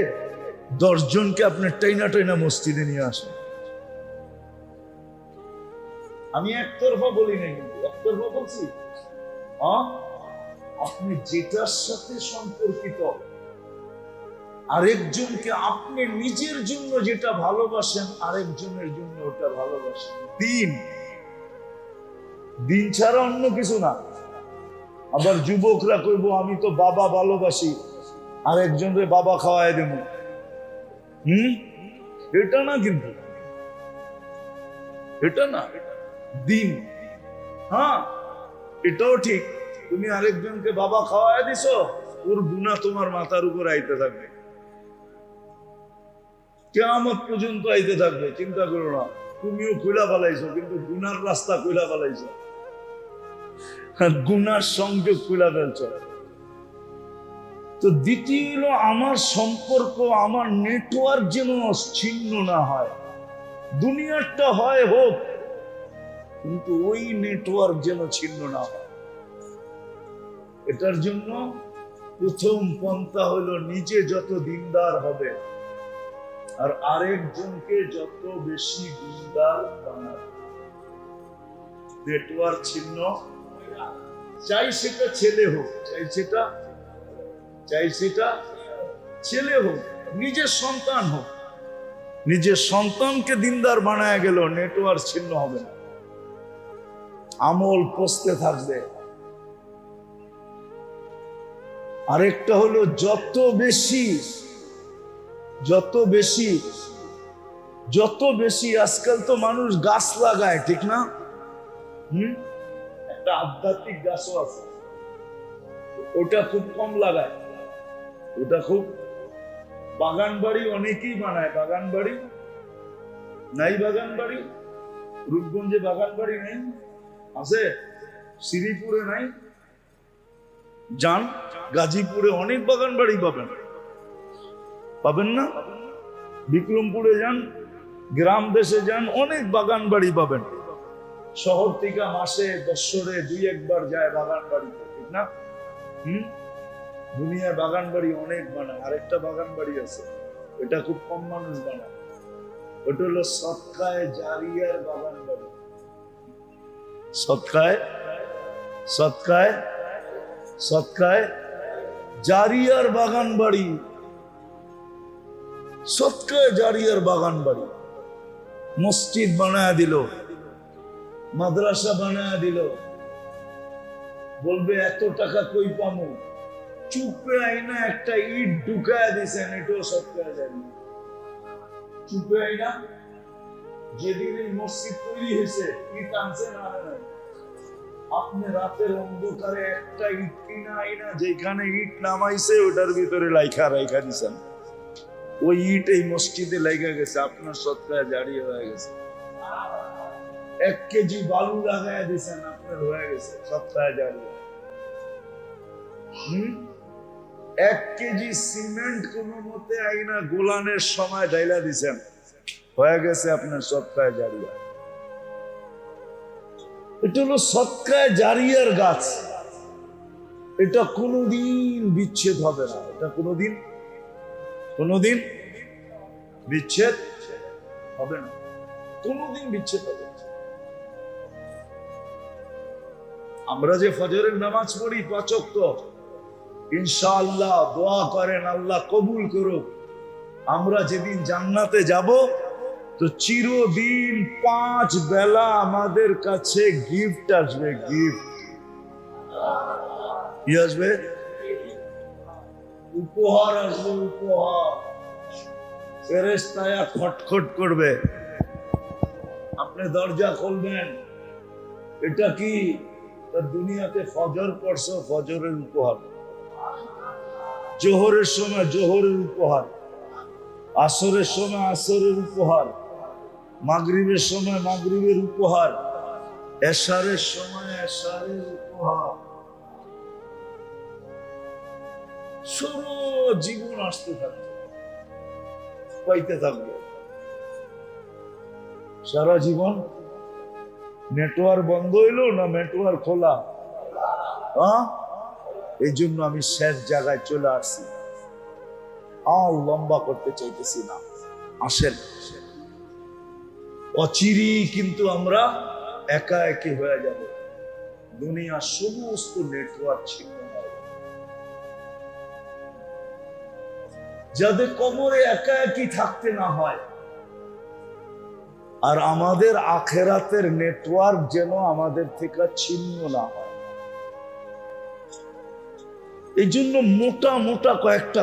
10 জনকে আপনি টাইনা টাইনা মসজিদে নিয়ে আসেন। আমি একতরফা বলি নাই, কিন্তু একতরফা বলছি। আপনি যেটার সাথে সম্পর্কিত, আরেকজনকে আপনি নিজের জন্য যেটা ভালোবাসেন, আরেকজনের জন্য ওটা ভালোবাসেন। দিন, দিন ছাড়া অন্য কিছু না। আবার যুবকরা কইবো আমি তো বাবা ভালোবাসি, আরেকজনের বাবা খাওয়াই দেব, এটা না, কিন্তু এটা না। দিন, হ্যাঁ এটাও ঠিক। তুমি আরেকজনকে বাবা খাওয়াই দিছো, ওর গুনাহ তোমার মাথার উপর আইতে থাকবে, কিয়ামত পর্যন্ত আইতে থাকবে। চিন্তা করো না, তুমিও কইলা ফেলাইছো, কিন্তু গুনার রাস্তা কইলা ফেলাইছো, গুনার সংযোগ কইলা ফেলছো। তো দ্বিতীয় হলো আমার সম্পর্ক, আমার নেটওয়ার্ক যেন ছিন্ন না হয়। দুনিয়ারটা হয় হোক, কিন্তু ওই নেটওয়ার্ক যেন ছিন্ন না হয়। এটার জন্য প্রথম পন্থা হলো নিজে যত দিনদার হবে আর আরেকজনকে যত বেশি দিনদার বানাবে। নেটওয়ার্ক ছিন্ন, চাই সেটা ছেলে হোক, চাই সেটা ছেলে হোক, নিজের সন্তান হোক, নিজের সন্তানকে দিনদার বানায় গেল, নেটওয়ার্ক ছিন্ন হবে না, আমল পচতে থাকবে। আরেকটা হলো যত বেশি আজকাল তো মানুষ গাছ লাগায়, ঠিক না? একটা আধ্যাত্মিক গাছও আছে, ওটা খুব কম লাগায়, ওটা খুব। বাগান বাড়ি অনেকেই বানায়, বাগান বাড়ি নাই, বাগান বাড়ি রূপগঞ্জে বাগান বাড়ি নেই, আছে শ্রীপুরে নাই, যান গাজীপুরে অনেক বাগান বাড়ি পাবেন না? বিক্রমপুরে যান, গ্রাম দেশে যান, অনেক বাগান বাড়ি পাবেন। শহর থেকে মাসে বছরে 2-1 বার যায় বাগান বাড়িতে, ঠিক না? দুনিয়ার বাগান বাড়ি অনেক বানায়। আরেকটা বাগান বাড়ি আছে, এটা খুব কম মানুষ বানায়, ওটা হলো সদকায়ে জারিয়ার বাগান বাড়ি। সদকায়ে জারিয়ার বাগান বাড়ি, সদকায়ে জারিয়ার বাগান বাড়ি। মসজিদ বানায় দিল, মাদ্রাসা বানায় দিল, বলবে এত টাকা কই পামু, চুপে আইনা একটা ইট ঢুকায় দিছেন, এটাও সৎকার জারিয়া। চুপে আইনা যেদিন এই মসজিদ তৈরি হয়েছে ইট আনছে না আনে নাই, আপনি রাতের অন্ধকারে একটা ইট কিনা আইনা যেখানে ইট নামাইছে ওটার ভিতরে লাইখা রাইখা দিছেন, ওই ইট এই মসজিদে লাইগা গেছে, আপনার সৎকার জারিয়া হয়ে গেছে। 1 কেজি বালু লাগায় দিছেন, আপনার হয়ে গেছে সৎকার জারিয়া। 1 কেজি সিমেন্ট কোন মতে আইনা গোলানের সময় ঢাইলা দিছেন, হয়ে গেছে আপনার সৎকার জারিয়া। এটা হলো সৎকার জারিয়ার গাছ, এটা কোনোদিন বিচ্ছেদ হবে না, এটা কোনোদিন বিচ্ছেদ হবে না, কোনোদিন বিচ্ছেদ হবে না। আমরা যে ফজরের নামাজ পড়ি 5 ওয়াক্ত, ইনশাআল্লাহ দোয়া করেন আল্লাহ কবুল করুক, আমরা যেদিন জান্নাতে যাব তো চিরদিন 5 বেলা আমাদের কাছে গিফট আসবে, গিফট কি আসবে? উপহার আসবে, উপহার। ফেরেশতায়া খটখট করবে, আপনি দরজা খুলবেন, এটা কি? দুনিয়াতে ফজর পড়ছো, ফজরের উপহার। জোহরের সময় জোহরের উপহার, আসরের সময় আসরের উপহার, মাগরিবের সময় মাগরিবের উপহার, এশারের সময় এশারের উপহার। সারা জীবন আসতে থাকবে, পাইতে থাকবে সারা জীবন। নেটওয়ার্ক বন্ধ হইলো না নেটওয়ার্ক খোলা? এই জন্য আমি শেষ জায়গায় চলে আসছি, লম্বা করতে চাইতেছি না। আসেন, অচিরি কিন্তু আমরা একা একই হয়ে যাব, দুনিয়ার সমস্ত নেটওয়ার্ক ছিন্ন হবে। যাদের কবরে একা একই থাকতে না হয়, আর আমাদের আখেরাতের নেটওয়ার্ক যেন আমাদের থেকে ছিন্ন না হয়, এই জন্য মোটা মোটা কয়েকটা